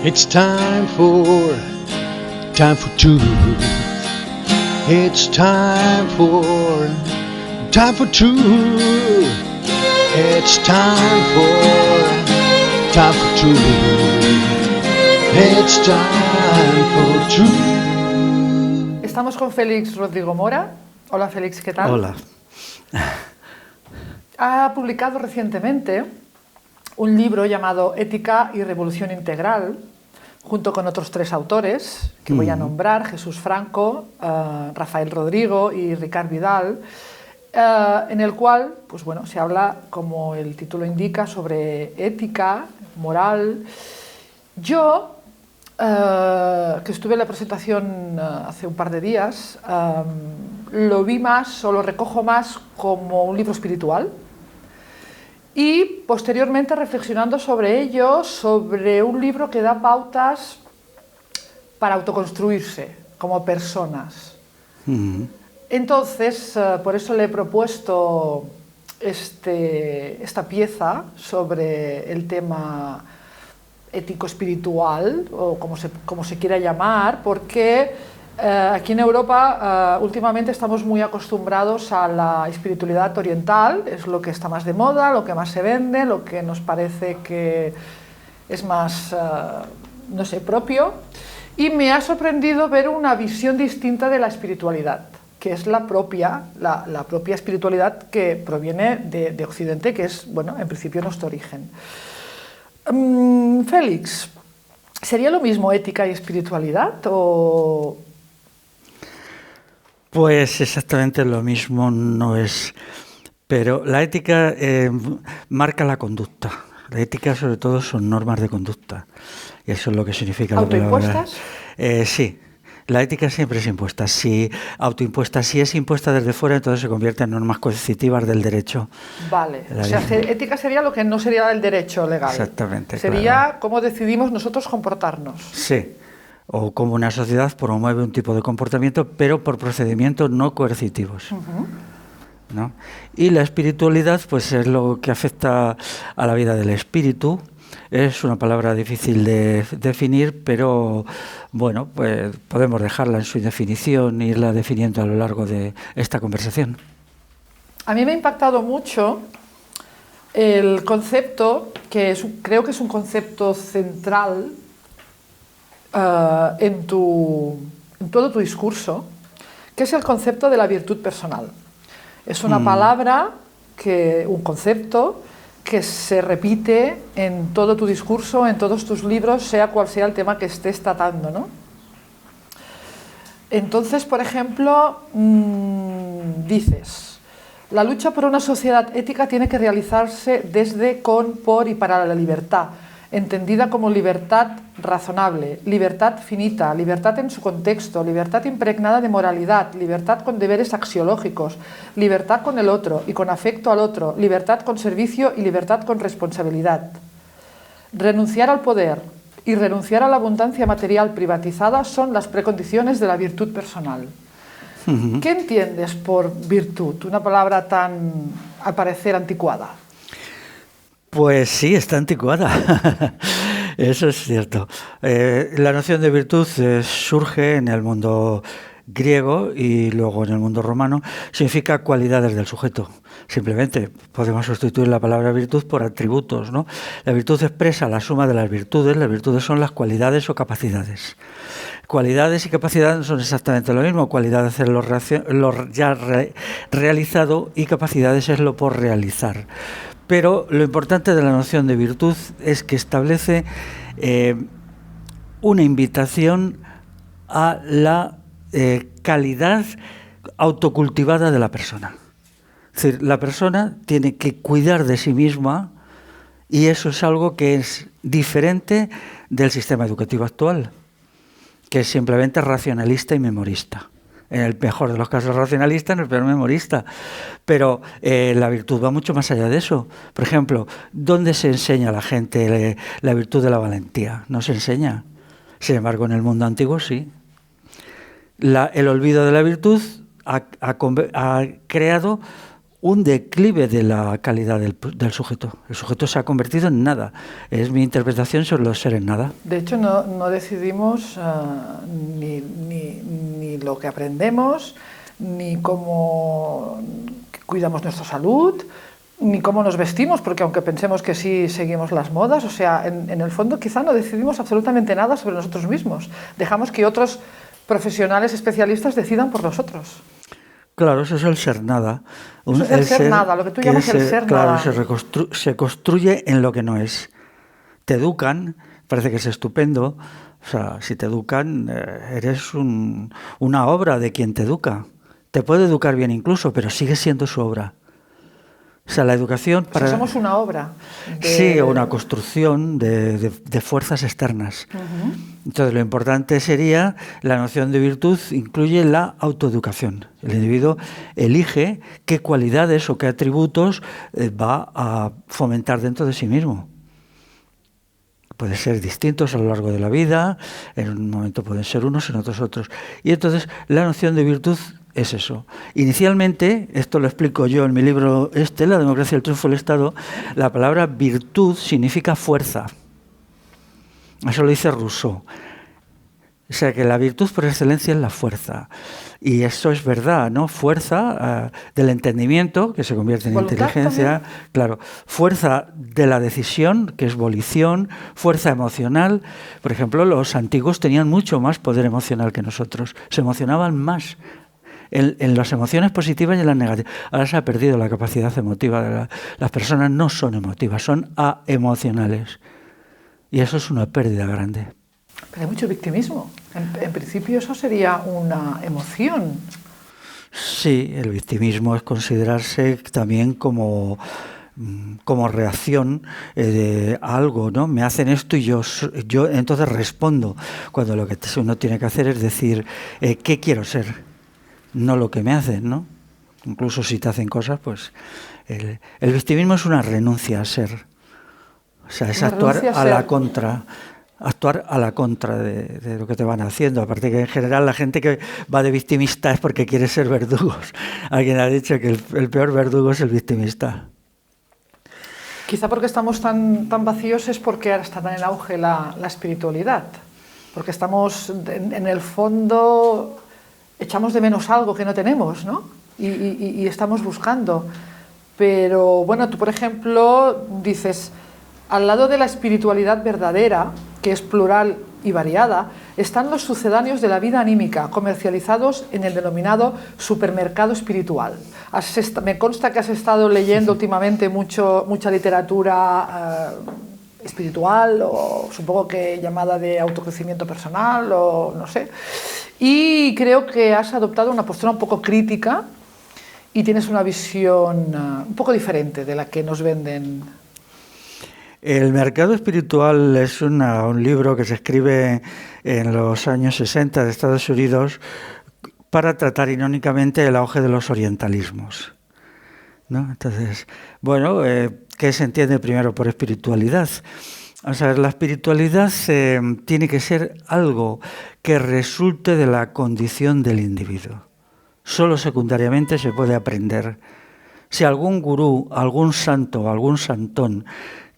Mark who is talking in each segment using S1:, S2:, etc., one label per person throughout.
S1: It's time for truth. It's time for truth. It's time for truth. It's time for truth.
S2: Estamos con Félix Rodrigo Mora. Hola Félix, ¿qué tal?
S3: Hola.
S2: Ha publicado recientemente un libro llamado Ética y Revolución Integral, junto con otros 3 autores que voy a nombrar: Jesús Franco, Rafael Rodrigo y Ricard Vidal, en el cual pues bueno, se habla, como el título indica, sobre ética, moral. Yo, que estuve en la presentación hace un par de días, lo vi más, o lo recojo más, como un libro espiritual. Y posteriormente, reflexionando sobre ello, sobre un libro que da pautas para autoconstruirse como personas. Entonces, por eso le he propuesto esta pieza sobre el tema ético-espiritual, o como se quiera llamar, porque aquí en Europa últimamente estamos muy acostumbrados a la espiritualidad oriental. Es lo que está más de moda, lo que más se vende, lo que nos parece que es más, no sé, propio. Y me ha sorprendido ver una visión distinta de la espiritualidad, que es la propia espiritualidad que proviene de Occidente, que es, bueno, en principio nuestro origen. Félix, ¿sería lo mismo ética y espiritualidad o...?
S3: Pues exactamente lo mismo no es, pero la ética marca la conducta. La ética, sobre todo, son normas de conducta, y eso es lo que significa la palabra.
S2: ¿Autoimpuestas?
S3: Sí, la ética siempre es impuesta. Si autoimpuesta, si es impuesta desde fuera, entonces se convierte en normas coercitivas del derecho.
S2: Vale, o sea, ética sería lo que no sería el derecho legal.
S3: Exactamente.
S2: Sería
S3: claro.
S2: Cómo decidimos nosotros comportarnos.
S3: Sí. O como una sociedad promueve un tipo de comportamiento, pero por procedimientos no coercitivos. ¿No? Y la espiritualidad, pues es lo que afecta a la vida del espíritu. Es una palabra difícil de definir, pero bueno, pues podemos dejarla en su definición e irla definiendo a lo largo de esta conversación.
S2: A mí me ha impactado mucho el concepto, creo que es un concepto central en todo tu discurso, que es el concepto de la virtud personal. Es una palabra, un concepto que se repite en todo tu discurso, en todos tus libros, sea cual sea el tema que estés tratando, ¿no? Entonces, por ejemplo, dices: la lucha por una sociedad ética tiene que realizarse desde, con, por y para la libertad, entendida como libertad razonable, libertad finita, libertad en su contexto, libertad impregnada de moralidad, libertad con deberes axiológicos, libertad con el otro y con afecto al otro, libertad con servicio y libertad con responsabilidad. Renunciar al poder y renunciar a la abundancia material privatizada son las precondiciones de la virtud personal. ¿Qué entiendes por virtud? Una palabra tan, al parecer, anticuada.
S3: Pues sí, está anticuada. Eso es cierto. La noción de virtud surge en el mundo griego y luego en el mundo romano. Significa cualidades del sujeto. Simplemente podemos sustituir la palabra virtud por atributos, ¿no? La virtud expresa la suma de las virtudes. Las virtudes son las cualidades o capacidades. Cualidades y capacidades son exactamente lo mismo. Cualidades es lo ya realizado y capacidades es lo por realizar. Pero lo importante de la noción de virtud es que establece una invitación a la calidad autocultivada de la persona. Es decir, la persona tiene que cuidar de sí misma, y eso es algo que es diferente del sistema educativo actual, que es simplemente racionalista y memorista. En el mejor de los casos racionalista, en el peor memorista. Pero la virtud va mucho más allá de eso. Por ejemplo, ¿dónde se enseña a la gente la virtud de la valentía? No se enseña. Sin embargo, en el mundo antiguo sí. El olvido de la virtud ha creado un declive de la calidad del sujeto. El sujeto se ha convertido en nada. Es mi interpretación sobre los seres nada.
S2: De hecho, no decidimos ni lo que aprendemos, ni cómo cuidamos nuestra salud, ni cómo nos vestimos, porque aunque pensemos que sí seguimos las modas, o sea, en el fondo quizá no decidimos absolutamente nada sobre nosotros mismos. Dejamos que otros profesionales especialistas decidan por nosotros.
S3: Claro, eso es el ser nada.
S2: Eso es el ser nada, lo que tú llamas el ser nada.
S3: Claro, se construye en lo que no es. Te educan, parece que es estupendo. O sea, si te educan, eres una obra de quien te educa. Te puede educar bien incluso, pero sigue siendo su obra. O sea, la educación
S2: para... O sea, somos una obra.
S3: Sí, una construcción de fuerzas externas. Uh-huh. Entonces, lo importante sería, la noción de virtud incluye la autoeducación. El individuo elige qué cualidades o qué atributos va a fomentar dentro de sí mismo. Pueden ser distintos a lo largo de la vida, en un momento pueden ser unos, en otros otros. Y entonces, la noción de virtud es eso. Inicialmente, esto lo explico yo en mi libro La democracia y el triunfo del Estado, la palabra virtud significa fuerza. Eso lo dice Rousseau. O sea, que la virtud por excelencia es la fuerza. Y eso es verdad, ¿no? Fuerza del entendimiento, que se convierte en inteligencia. También. Claro. Fuerza de la decisión, que es volición. Fuerza emocional. Por ejemplo, los antiguos tenían mucho más poder emocional que nosotros. Se emocionaban más. En las emociones positivas y en las negativas. Ahora se ha perdido la capacidad emotiva. Las personas no son emotivas, son aemocionales. Y eso es una pérdida grande.
S2: Pero hay mucho victimismo. En principio eso sería una emoción.
S3: Sí, el victimismo es considerarse también como reacción de algo, ¿no? Me hacen esto y yo entonces respondo. Cuando lo que uno tiene que hacer es decir, ¿qué quiero ser? No lo que me hacen, ¿no? Incluso si te hacen cosas, pues... El victimismo es una renuncia a ser. O sea, es actuar a la contra. Actuar a la contra de lo que te van haciendo. Aparte que en general la gente que va de victimista es porque quiere ser verdugos. Alguien ha dicho que el peor verdugo es el victimista.
S2: Quizá porque estamos tan vacíos es porque ahora está tan en auge la espiritualidad. Porque estamos, en el fondo... echamos de menos algo que no tenemos, ¿no? Y estamos buscando. Pero, bueno, tú, por ejemplo, dices, al lado de la espiritualidad verdadera, que es plural y variada, están los sucedáneos de la vida anímica, comercializados en el denominado supermercado espiritual. Me consta que has estado leyendo últimamente mucha literatura espiritual, o supongo que llamada de autocrecimiento personal, o no sé. Y creo que has adoptado una postura un poco crítica y tienes una visión un poco diferente de la que nos venden.
S3: El mercado espiritual es un libro que se escribe en los años 60 de Estados Unidos para tratar irónicamente el auge de los orientalismos, ¿no? Entonces, bueno, ¿qué se entiende primero por espiritualidad? Vamos a ver, la espiritualidad tiene que ser algo que resulte de la condición del individuo. Solo secundariamente se puede aprender. Si algún gurú, algún santo o algún santón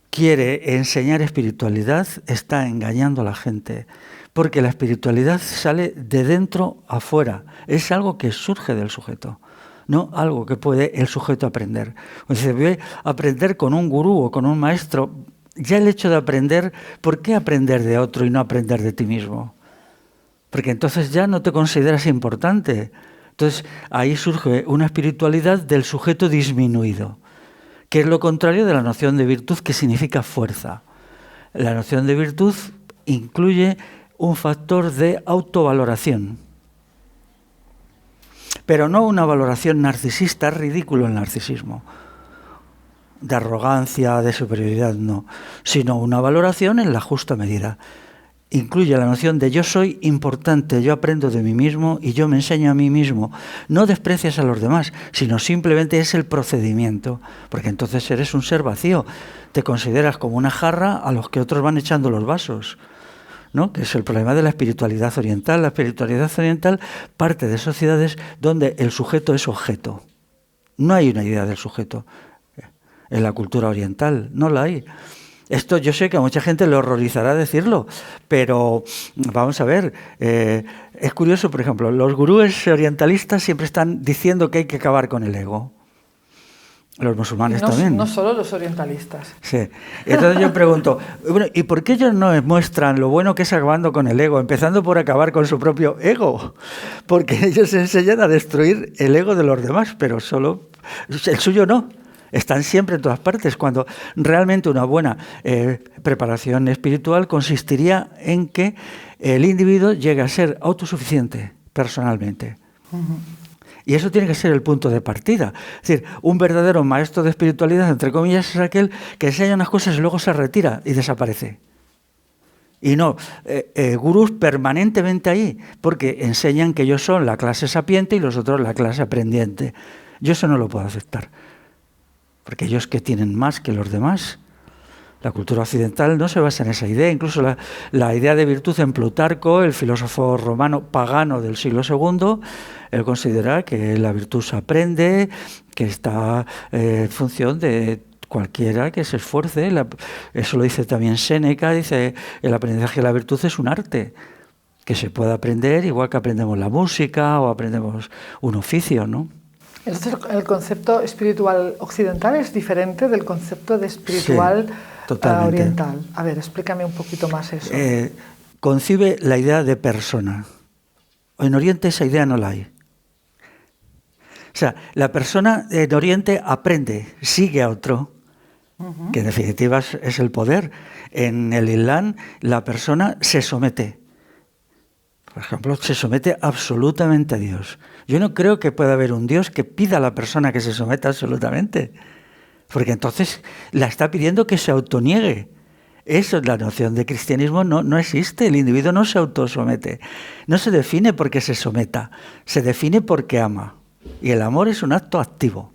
S3: quiere enseñar espiritualidad, está engañando a la gente. Porque la espiritualidad sale de dentro a fuera. Es algo que surge del sujeto, no algo que puede el sujeto aprender. O sea, voy a aprender con un gurú o con un maestro. Ya el hecho de aprender, ¿por qué aprender de otro y no aprender de ti mismo? Porque entonces ya no te consideras importante. Entonces ahí surge una espiritualidad del sujeto disminuido, que es lo contrario de la noción de virtud, que significa fuerza. La noción de virtud incluye un factor de autovaloración, pero no una valoración narcisista, es ridículo el narcisismo. De arrogancia, de superioridad, no, sino una valoración en la justa medida. Incluye la noción de yo soy importante, yo aprendo de mí mismo y yo me enseño a mí mismo. No desprecias a los demás, sino simplemente es el procedimiento, porque entonces eres un ser vacío. Te consideras como una jarra a los que otros van echando los vasos, ¿no? Que es el problema de la espiritualidad oriental. La espiritualidad oriental parte de sociedades donde el sujeto es objeto. No hay una idea del sujeto en la cultura oriental, no la hay. Esto yo sé que a mucha gente le horrorizará decirlo, pero vamos a ver, es curioso, por ejemplo, los gurúes orientalistas siempre están diciendo que hay que acabar con el ego. Los musulmanes también.
S2: No solo los orientalistas.
S3: Sí. Entonces yo pregunto, bueno, ¿y por qué ellos no muestran lo bueno que es acabando con el ego, empezando por acabar con su propio ego? Porque ellos enseñan a destruir el ego de los demás, pero solo el suyo no. Están siempre en todas partes, cuando realmente una buena preparación espiritual consistiría en que el individuo llegue a ser autosuficiente personalmente. Uh-huh. Y eso tiene que ser el punto de partida. Es decir, un verdadero maestro de espiritualidad, entre comillas, es aquel que enseña unas cosas y luego se retira y desaparece. Y no, gurús permanentemente ahí, porque enseñan que ellos son la clase sapiente y los otros la clase aprendiente. Yo eso no lo puedo aceptar. Porque ellos que tienen más que los demás. La cultura occidental no se basa en esa idea. Incluso la idea de virtud en Plutarco, el filósofo romano pagano del siglo II, él considera que la virtud se aprende, que está en función de cualquiera que se esfuerce. Eso lo dice también Séneca, dice el aprendizaje de la virtud es un arte que se puede aprender igual que aprendemos la música o aprendemos un oficio, ¿no?
S2: Entonces, el concepto espiritual occidental es diferente del concepto de espiritual oriental. A ver, explícame un poquito más eso.
S3: Concibe la idea de persona. En Oriente esa idea no la hay. O sea, la persona en Oriente aprende, sigue a otro, que en definitiva es el poder. En el Islam la persona se somete. Por ejemplo, se somete absolutamente a Dios. Yo no creo que pueda haber un Dios que pida a la persona que se someta absolutamente, porque entonces la está pidiendo que se autoniegue. Eso es la noción de cristianismo, no existe. El individuo no se autosomete, no se define porque se someta, se define porque ama. Y el amor es un acto activo,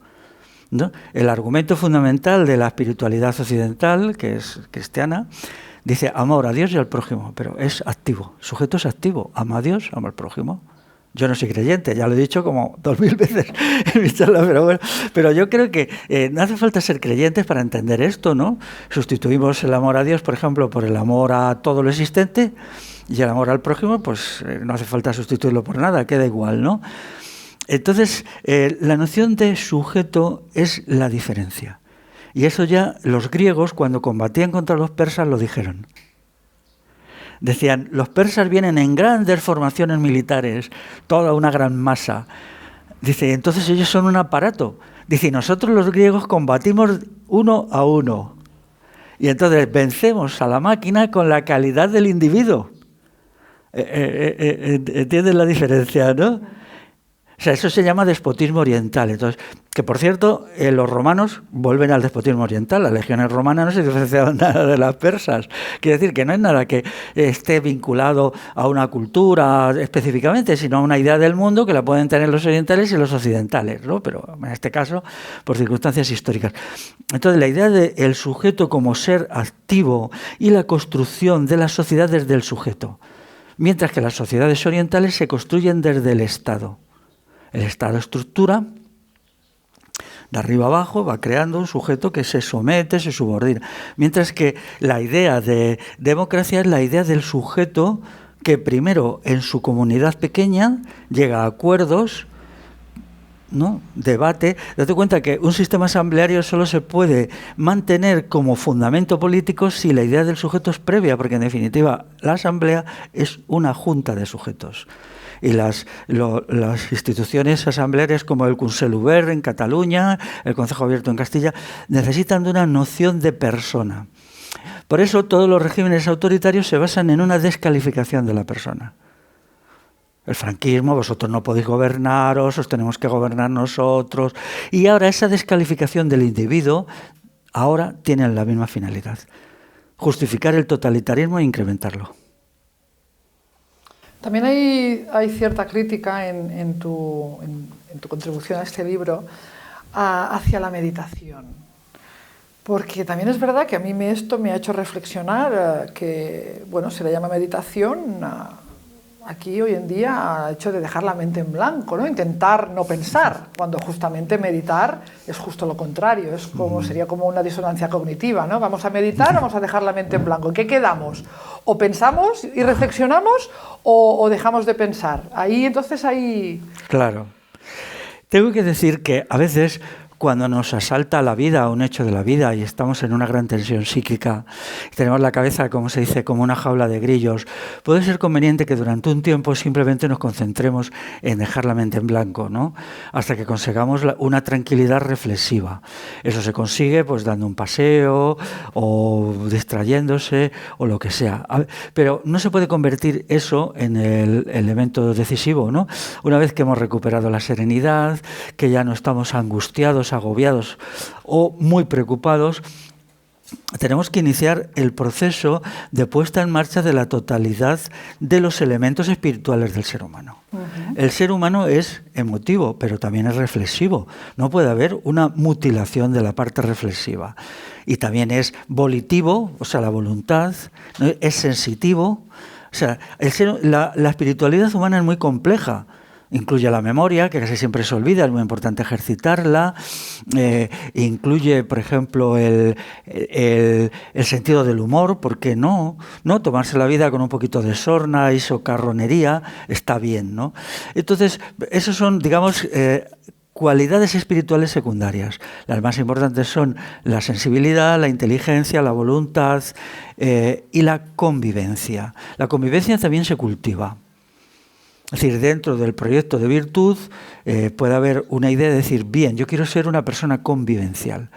S3: ¿no? El argumento fundamental de la espiritualidad occidental, que es cristiana, dice amor a Dios y al prójimo, pero es activo, el sujeto es activo, ama a Dios, ama al prójimo. Yo no soy creyente, ya lo he dicho como 2000 veces en mi charla, pero bueno, pero yo creo que no hace falta ser creyentes para entender esto, ¿no? Sustituimos el amor a Dios, por ejemplo, por el amor a todo lo existente, y el amor al prójimo, pues no hace falta sustituirlo por nada, queda igual, ¿no? Entonces, la noción de sujeto es la diferencia. Y eso ya los griegos, cuando combatían contra los persas, lo dijeron. Decían, los persas vienen en grandes formaciones militares, toda una gran masa. Dice, entonces ellos son un aparato. Dice, y nosotros los griegos combatimos uno a uno. Y entonces vencemos a la máquina con la calidad del individuo. ¿Entiendes la diferencia, no? O sea, eso se llama despotismo oriental. Entonces, que por cierto, los romanos vuelven al despotismo oriental. Las legiones romanas no se diferenciaban nada de las persas. Quiere decir que no es nada que esté vinculado a una cultura específicamente, sino a una idea del mundo que la pueden tener los orientales y los occidentales, ¿no? Pero en este caso, por circunstancias históricas. Entonces, la idea del sujeto como ser activo y la construcción de las sociedades del sujeto, mientras que las sociedades orientales se construyen desde el Estado. El Estado estructura, de arriba abajo, va creando un sujeto que se somete, se subordina. Mientras que la idea de democracia es la idea del sujeto que primero en su comunidad pequeña llega a acuerdos, ¿no? Debate. Date cuenta que un sistema asambleario solo se puede mantener como fundamento político si la idea del sujeto es previa, porque en definitiva la asamblea es una junta de sujetos. Y las instituciones asamblearias como el Consell Obert en Cataluña, el Consejo Abierto en Castilla, necesitan de una noción de persona. Por eso todos los regímenes autoritarios se basan en una descalificación de la persona. El franquismo, vosotros no podéis gobernaros, os tenemos que gobernar nosotros. Y ahora esa descalificación del individuo ahora tiene la misma finalidad: justificar el totalitarismo e incrementarlo.
S2: También hay cierta crítica en tu contribución a este libro hacia la meditación. Porque también es verdad que a mí esto me ha hecho reflexionar que, bueno, se le llama meditación aquí hoy en día, hecho de dejar la mente en blanco, ¿no? Intentar no pensar, cuando justamente meditar es justo lo contrario, es como, sería como una disonancia cognitiva, ¿no? Vamos a meditar, vamos a dejar la mente en blanco. ¿En qué quedamos? O pensamos y reflexionamos o dejamos de pensar. Ahí.
S3: Claro. Tengo que decir que a veces, cuando nos asalta la vida, un hecho de la vida, y estamos en una gran tensión psíquica, tenemos la cabeza, como se dice, como una jaula de grillos, puede ser conveniente que durante un tiempo simplemente nos concentremos en dejar la mente en blanco, ¿no? Hasta que consigamos una tranquilidad reflexiva. Eso se consigue pues dando un paseo o distrayéndose o lo que sea. Pero no se puede convertir eso en el elemento decisivo, ¿no? Una vez que hemos recuperado la serenidad, que ya no estamos angustiados, agobiados o muy preocupados, tenemos que iniciar el proceso de puesta en marcha de la totalidad de los elementos espirituales del ser humano. El ser humano es emotivo, pero también es reflexivo. No puede haber una mutilación de la parte reflexiva. Y también es volitivo, o sea, la voluntad, ¿no? Es sensitivo. O sea, la espiritualidad humana es muy compleja. Incluye la memoria, que casi siempre se olvida, es muy importante ejercitarla. Incluye, por ejemplo, el sentido del humor, porque no tomarse la vida con un poquito de sorna y socarronería está bien, ¿no? Entonces, esos son, digamos, cualidades espirituales secundarias. Las más importantes son la sensibilidad, la inteligencia, la voluntad y la convivencia. La convivencia también se cultiva. Es decir, dentro del proyecto de virtud puede haber una idea de decir, bien, yo quiero ser una persona convivencial,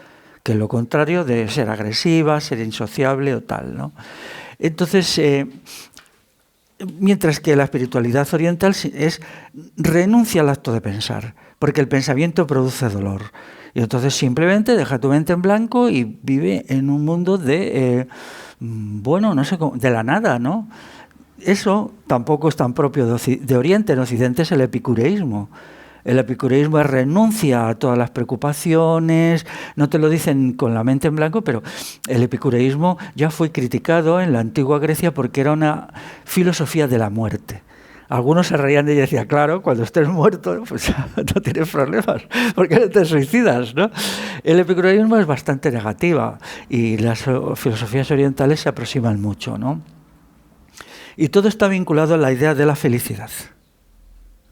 S3: que es lo contrario de ser agresiva, ser insociable o tal, ¿no? Entonces, mientras que la espiritualidad oriental renuncia al acto de pensar, porque el pensamiento produce dolor. Y entonces simplemente deja tu mente en blanco y vive en un mundo de, no sé cómo, de la nada, ¿no? Eso tampoco es tan propio de Oriente. En Occidente es el epicureísmo. El epicureísmo es renuncia a todas las preocupaciones, no te lo dicen con la mente en blanco, pero el epicureísmo ya fue criticado en la antigua Grecia porque era una filosofía de la muerte. Algunos se reían de ella y decían, claro, cuando estés muerto, pues no tienes problemas, porque no te suicidas, ¿no? El epicureísmo es bastante negativa y las filosofías orientales se aproximan mucho, ¿no? Y todo está vinculado a la idea de la felicidad,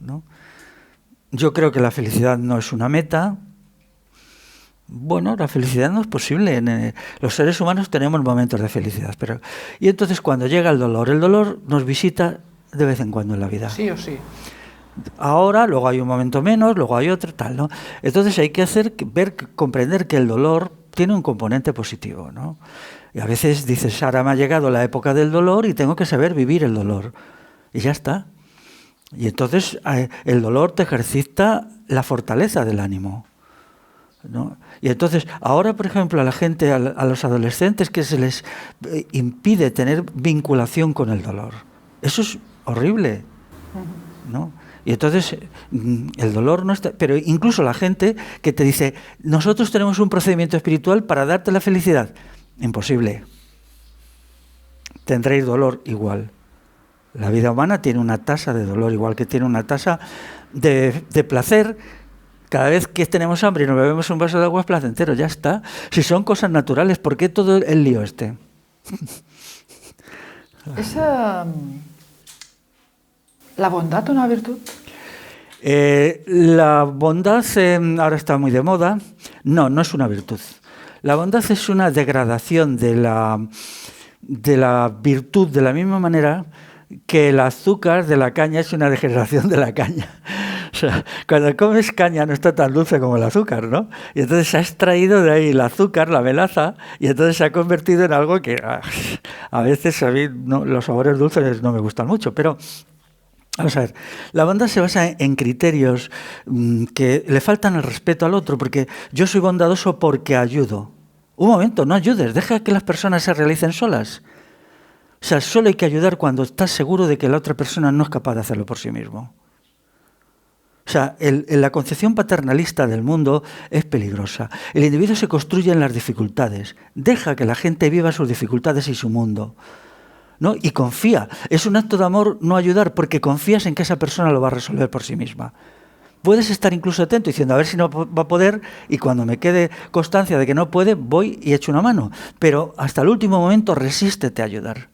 S3: ¿no? Yo creo que la felicidad no es una meta. Bueno, la felicidad no es posible. Los seres humanos tenemos momentos de felicidad. Y entonces cuando llega el dolor nos visita de vez en cuando en la vida.
S2: Sí o sí.
S3: Ahora, luego hay un momento menos, luego hay otro, tal, ¿no? Entonces hay que comprender que el dolor tiene un componente positivo, ¿no? Y a veces dices, ahora me ha llegado la época del dolor y tengo que saber vivir el dolor. Y ya está. Y entonces el dolor te ejercita la fortaleza del ánimo, ¿no? Y entonces, ahora, por ejemplo, a la gente, a los adolescentes, que se les impide tener vinculación con el dolor. Eso es horrible, ¿no? Y entonces el dolor no está... Pero incluso la gente que te dice, nosotros tenemos un procedimiento espiritual para darte la felicidad. Imposible. Tendréis dolor igual. La vida humana tiene una tasa de dolor, igual que tiene una tasa de placer. Cada vez que tenemos hambre y nos bebemos un vaso de agua es placentero, ya está. Si son cosas naturales, ¿por qué todo el lío este?
S2: ¿Es la bondad una virtud?
S3: La bondad ahora está muy de moda. No es una virtud. La bondad es una degradación de la virtud, de la misma manera que el azúcar de la caña es una degeneración de la caña. O sea, cuando comes caña no está tan dulce como el azúcar, ¿no? Y entonces se ha extraído de ahí el azúcar, la melaza, y entonces se ha convertido en algo que a veces a mí los sabores dulces no me gustan mucho, pero... Vamos a ver, la bondad se basa en criterios que le faltan el respeto al otro, porque yo soy bondadoso porque ayudo. Un momento, no ayudes, deja que las personas se realicen solas. O sea, solo hay que ayudar cuando estás seguro de que la otra persona no es capaz de hacerlo por sí mismo. O sea, la concepción paternalista del mundo es peligrosa. El individuo se construye en las dificultades. Deja que la gente viva sus dificultades y su mundo. ¿no? Y confía. Es un acto de amor no ayudar porque confías en que esa persona lo va a resolver por sí misma. Puedes estar incluso atento diciendo a ver si no va a poder, y cuando me quede constancia de que no puede, voy y echo una mano. Pero hasta el último momento resístete a ayudar,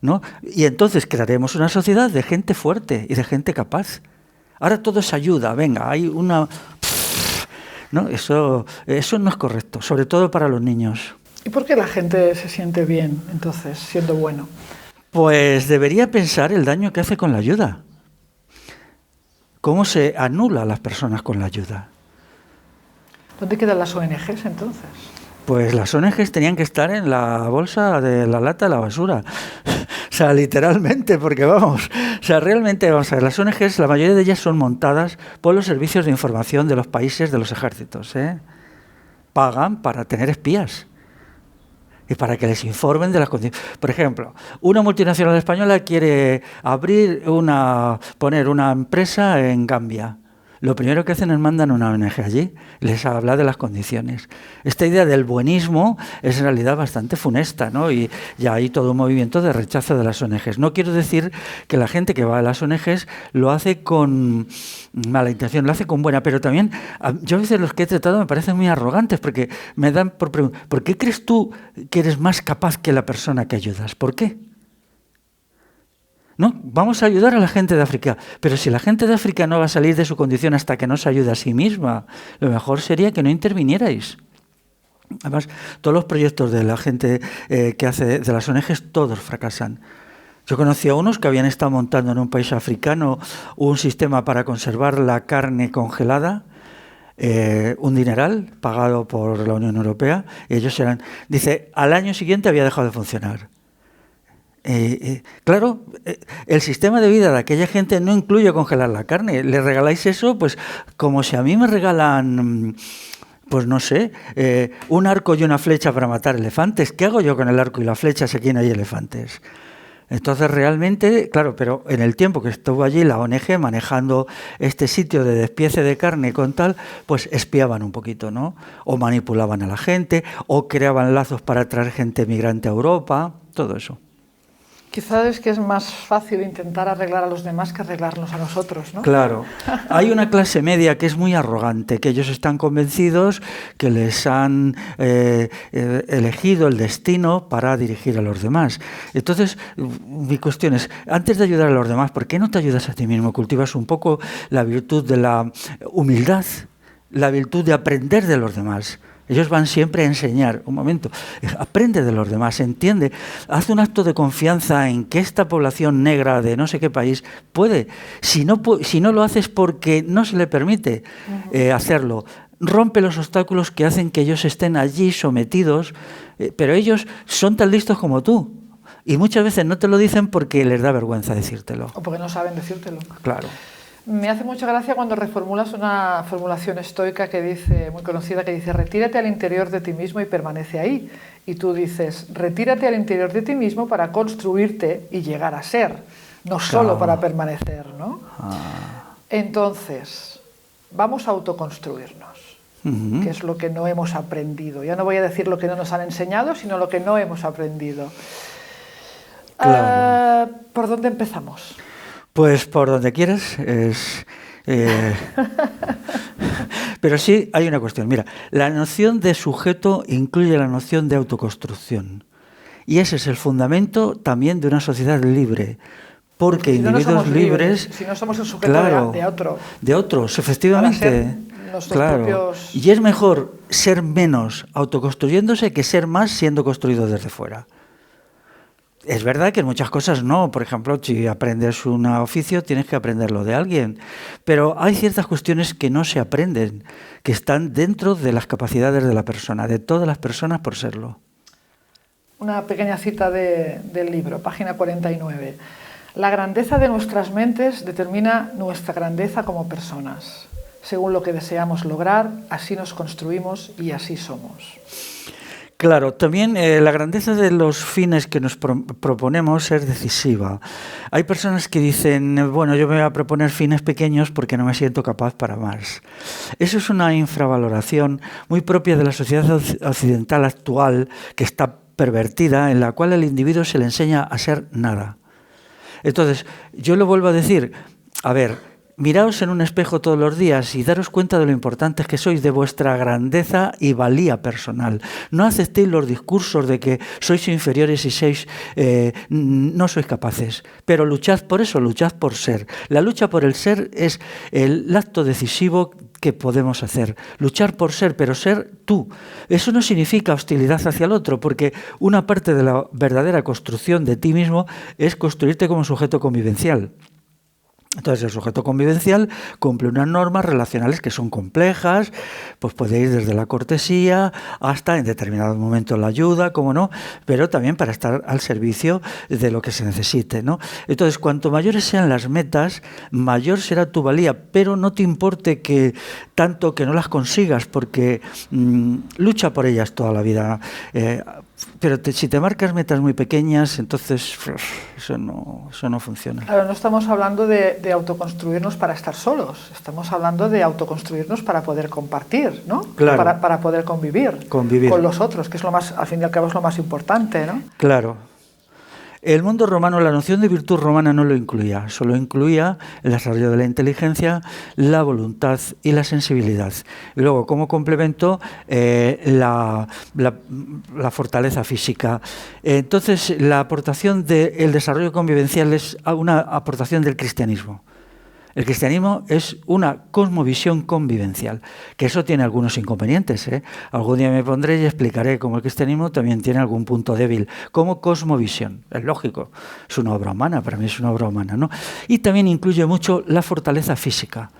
S3: ¿no? Y entonces crearemos una sociedad de gente fuerte y de gente capaz. Ahora todo es ayuda, venga, hay una... ¿no? Eso no es correcto, sobre todo para los niños.
S2: ¿Y por qué la gente se siente bien, entonces, siendo bueno?
S3: Pues debería pensar el daño que hace con la ayuda. ¿Cómo se anula a las personas con la ayuda?
S2: ¿Dónde quedan las ONGs, entonces?
S3: Pues las ONGs tenían que estar en la bolsa de la lata de la basura. O sea, literalmente, porque vamos, o sea, realmente, vamos a ver, las ONGs, la mayoría de ellas son montadas por los servicios de información de los países, de los ejércitos, ¿eh? Pagan para tener espías y para que les informen de las condiciones. Por ejemplo, una multinacional española quiere poner una empresa en Gambia. Lo primero que hacen es mandan una ONG allí, les habla de las condiciones. Esta idea del buenismo es en realidad bastante funesta, ¿no? Y ya hay todo un movimiento de rechazo de las ONGs. No quiero decir que la gente que va a las ONGs lo hace con mala intención, lo hace con buena, pero también yo a veces los que he tratado me parecen muy arrogantes porque me dan por preguntar, ¿por qué crees tú que eres más capaz que la persona que ayudas? ¿Por qué? No, vamos a ayudar a la gente de África, pero si la gente de África no va a salir de su condición hasta que no se ayude a sí misma, lo mejor sería que no intervinierais. Además, todos los proyectos de la gente que hace de las ONGs, todos fracasan. Yo conocí a unos que habían estado montando en un país africano un sistema para conservar la carne congelada, un dineral pagado por la Unión Europea, y ellos dice, al año siguiente había dejado de funcionar. Claro, el sistema de vida de aquella gente no incluye congelar la carne. Le regaláis eso, pues como si a mí me regalan, pues no sé, un arco y una flecha para matar elefantes. ¿Qué hago yo con el arco y la flecha si aquí no hay elefantes? Entonces realmente, claro, pero en el tiempo que estuvo allí la ONG manejando este sitio de despiece de carne con tal, pues espiaban un poquito, ¿no? O manipulaban a la gente, o creaban lazos para traer gente migrante a Europa, todo eso.
S2: Quizás es que es más fácil intentar arreglar a los demás que arreglarnos a nosotros, ¿no?
S3: Claro. Hay una clase media que es muy arrogante, que ellos están convencidos que les han elegido el destino para dirigir a los demás. Entonces, mi cuestión es, antes de ayudar a los demás, ¿por qué no te ayudas a ti mismo? Cultivas un poco la virtud de la humildad, la virtud de aprender de los demás. Ellos van siempre a enseñar. Un momento, aprende de los demás, entiende, haz un acto de confianza en que esta población negra de no sé qué país puede. Si no lo haces porque no se le permite hacerlo, rompe los obstáculos que hacen que ellos estén allí sometidos, pero ellos son tan listos como tú. Y muchas veces no te lo dicen porque les da vergüenza decírtelo.
S2: O porque no saben decírtelo.
S3: Claro.
S2: Me hace mucha gracia cuando reformulas una formulación estoica que dice, muy conocida, que dice, retírate al interior de ti mismo y permanece ahí. Y tú dices, retírate al interior de ti mismo para construirte y llegar a ser, no solo para permanecer, ¿no? Entonces, vamos a autoconstruirnos, que es lo que no hemos aprendido. Ya no voy a decir lo que no nos han enseñado, sino lo que no hemos aprendido.
S3: Claro.
S2: ¿Por dónde empezamos?
S3: Pues por donde quieras. Pero sí hay una cuestión. Mira, la noción de sujeto incluye la noción de autoconstrucción. Y ese es el fundamento también de una sociedad libre. Porque si individuos libres...
S2: Si no somos el sujeto de otro.
S3: De otros, efectivamente.
S2: Propios...
S3: Y es mejor ser menos autoconstruyéndose que ser más siendo construido desde fuera. Es verdad que en muchas cosas no. Por ejemplo, si aprendes un oficio, tienes que aprenderlo de alguien. Pero hay ciertas cuestiones que no se aprenden, que están dentro de las capacidades de la persona, de todas las personas por serlo.
S2: Una pequeña cita del libro, página 49. La grandeza de nuestras mentes determina nuestra grandeza como personas. Según lo que deseamos lograr, así nos construimos y así somos.
S3: Claro, también la grandeza de los fines que nos proponemos es decisiva. Hay personas que dicen, bueno, yo me voy a proponer fines pequeños porque no me siento capaz para más. Eso es una infravaloración muy propia de la sociedad occidental actual, que está pervertida en la cual al individuo se le enseña a ser nada. Entonces, yo lo vuelvo a decir, a ver, miraos en un espejo todos los días y daros cuenta de lo importantes que sois, de vuestra grandeza y valía personal. No aceptéis los discursos de que sois inferiores y no sois capaces, pero luchad por eso, luchad por ser. La lucha por el ser es el acto decisivo que podemos hacer. Luchar por ser, pero ser tú. Eso no significa hostilidad hacia el otro, porque una parte de la verdadera construcción de ti mismo es construirte como sujeto convivencial. Entonces, el sujeto convivencial cumple unas normas relacionales que son complejas, pues puede ir desde la cortesía hasta en determinados momentos la ayuda, como no, pero también para estar al servicio de lo que se necesite, ¿no? Entonces, cuanto mayores sean las metas, mayor será tu valía, pero no te importe que tanto que no las consigas, porque lucha por ellas toda la vida. Pero si te marcas metas muy pequeñas, entonces eso no funciona.
S2: Claro, no estamos hablando de autoconstruirnos para estar solos, estamos hablando de autoconstruirnos para poder compartir, ¿no?
S3: Claro.
S2: Para poder convivir con los otros, que es lo más, al fin y al cabo es lo más importante, ¿no?
S3: Claro. El mundo romano, la noción de virtud romana no lo incluía, solo incluía el desarrollo de la inteligencia, la voluntad y la sensibilidad. Y luego, como complemento, la fortaleza física. Entonces, la aportación del desarrollo convivencial es una aportación del cristianismo. El cristianismo es una cosmovisión convivencial, que eso tiene algunos inconvenientes, ¿eh? Algún día me pondré y explicaré cómo el cristianismo también tiene algún punto débil, como cosmovisión. Es lógico, es una obra humana, para mí es una obra humana, ¿no? Y también incluye mucho la fortaleza física.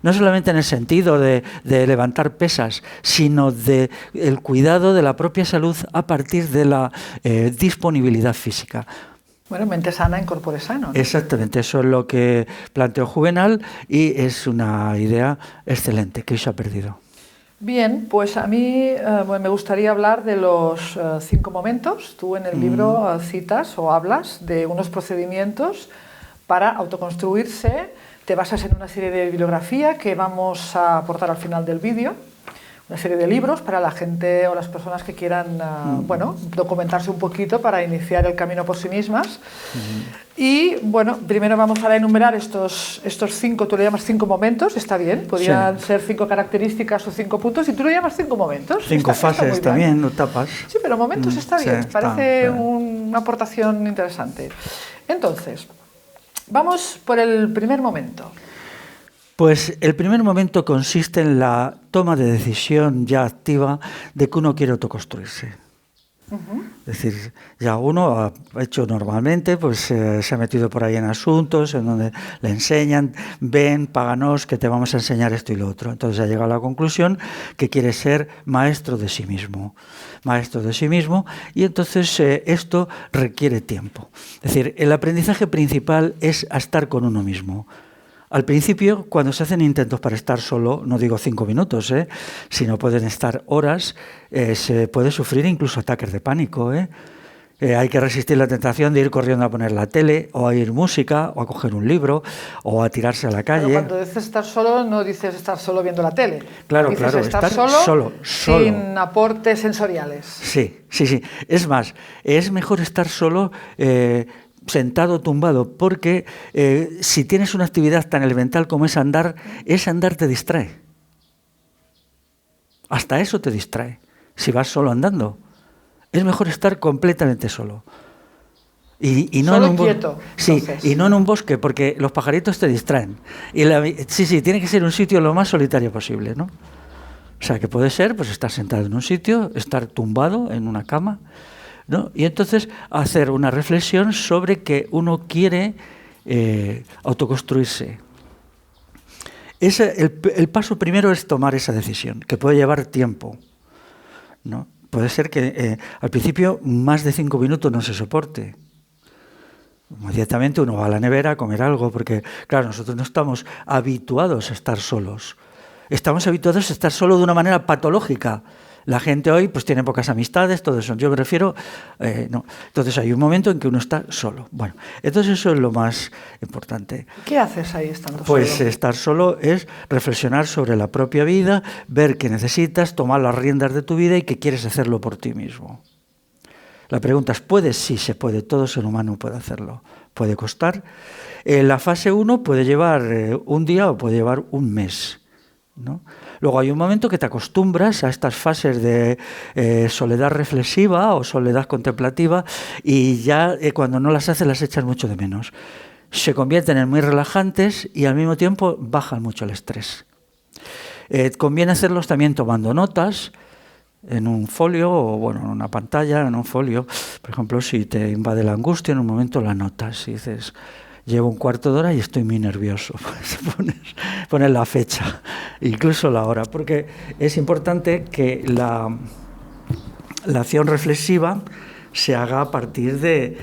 S3: No solamente en el sentido de levantar pesas, sino del cuidado de la propia salud a partir de la disponibilidad física.
S2: Bueno, mente sana en corpore sano, ¿no?
S3: Exactamente, eso es lo que planteó Juvenal y es una idea excelente que hoy se ha perdido.
S2: Bien, pues a mí me gustaría hablar de los 5 momentos. Tú en el libro citas o hablas de unos procedimientos para autoconstruirse. Te basas en una serie de bibliografía que vamos a aportar al final del vídeo. Una serie de libros para la gente o las personas que quieran documentarse un poquito para iniciar el camino por sí mismas. Y bueno, primero vamos a enumerar estos 5, tú le llamas 5 momentos, está bien, podrían ser 5 características o 5 puntos, y tú lo llamas 5 momentos.
S3: 5 fases está también, no tapas.
S2: Sí, pero momentos está bien,
S3: sí,
S2: parece una aportación interesante. Entonces, vamos por el primer momento.
S3: Pues el primer momento consiste en la toma de decisión ya activa de que uno quiere autoconstruirse. Es decir, ya uno ha hecho normalmente, pues se ha metido por ahí en asuntos en donde le enseñan, ven, páganos, que te vamos a enseñar esto y lo otro. Entonces ha llegado a la conclusión que quiere ser maestro de sí mismo. Maestro de sí mismo, y entonces esto requiere tiempo. Es decir, el aprendizaje principal es a estar con uno mismo. Al principio, cuando se hacen intentos para estar solo, no digo 5 minutos, sino pueden estar horas, se puede sufrir incluso ataques de pánico. Hay que resistir la tentación de ir corriendo a poner la tele, o a oír música, o a coger un libro, o a tirarse a la calle.
S2: Pero cuando dices estar solo, no dices estar solo viendo la tele.
S3: Claro,
S2: dices
S3: claro,
S2: estar
S3: solo.
S2: Sin aportes sensoriales.
S3: Sí. Es más, es mejor estar solo sentado, tumbado, porque si tienes una actividad tan elemental como ese andar te distrae. Hasta eso te distrae, si vas solo andando. Es mejor estar completamente solo. Y no
S2: solo
S3: en un
S2: quieto.
S3: Sí, y no en un bosque, porque los pajaritos te distraen. Sí, tiene que ser un sitio lo más solitario posible, ¿no? O sea, que puede ser pues estar sentado en un sitio, estar tumbado en una cama, ¿no? Y entonces hacer una reflexión sobre que uno quiere autoconstruirse. El paso primero es tomar esa decisión, que puede llevar tiempo, ¿no? Puede ser que al principio más de 5 minutos no se soporte. Inmediatamente uno va a la nevera a comer algo, porque claro, nosotros no estamos habituados a estar solos. Estamos habituados a estar solo de una manera patológica. La gente hoy pues tiene pocas amistades, todo eso. Yo me refiero, no. Entonces hay un momento en que uno está solo. Bueno, entonces eso es lo más importante.
S2: ¿Qué haces ahí estando solo?
S3: Pues estar solo es reflexionar sobre la propia vida, ver qué necesitas, tomar las riendas de tu vida y que quieres hacerlo por ti mismo. La pregunta es, ¿puede? Sí, se puede. Todo ser humano puede hacerlo. Puede costar. La fase 1 puede llevar un día o puede llevar un mes, ¿no? Luego hay un momento que te acostumbras a estas fases de soledad reflexiva o soledad contemplativa y ya cuando no las haces las echas mucho de menos. Se convierten en muy relajantes y al mismo tiempo bajan mucho el estrés. Conviene hacerlos también tomando notas en un folio o bueno, en una pantalla, en un folio. Por ejemplo, si te invade la angustia, en un momento la notas y dices, llevo un cuarto de hora y estoy muy nervioso. Pones la fecha, incluso la hora, porque es importante que la acción reflexiva se haga a partir de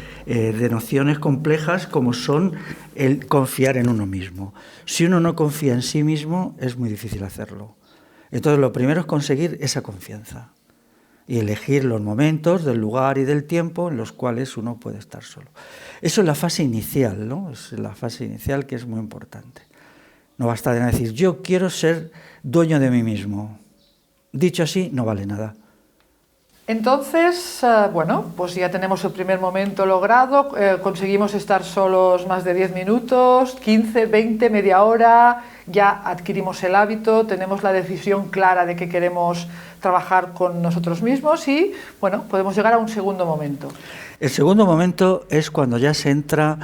S3: nociones complejas como son el confiar en uno mismo. Si uno no confía en sí mismo, es muy difícil hacerlo. Entonces, lo primero es conseguir esa confianza y elegir los momentos del lugar y del tiempo en los cuales uno puede estar solo. Eso es la fase inicial, ¿no? Es la fase inicial que es muy importante. No basta de decir, yo quiero ser dueño de mí mismo. Dicho así, no vale nada.
S2: Entonces, bueno, pues ya tenemos el primer momento logrado, conseguimos estar solos más de 10 minutos, 15, 20, media hora, ya adquirimos el hábito, tenemos la decisión clara de que queremos trabajar con nosotros mismos y, bueno, podemos llegar a un segundo momento.
S3: El segundo momento es cuando ya se entra